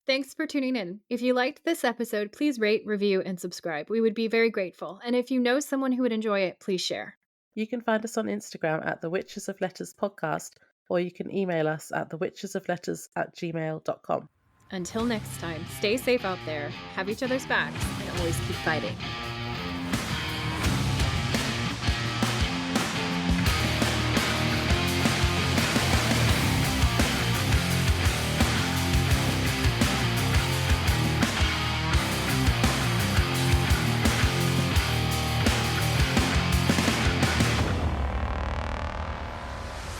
Thanks for tuning in. If you liked this episode, please rate, review, and subscribe. We would be very grateful. And if you know someone who would enjoy it, please share. You can find us on Instagram at the Witches of Letters podcast, or you can email us at thewitchesofletters@gmail.com. Until next time, stay safe out there, have each other's backs, and always keep fighting.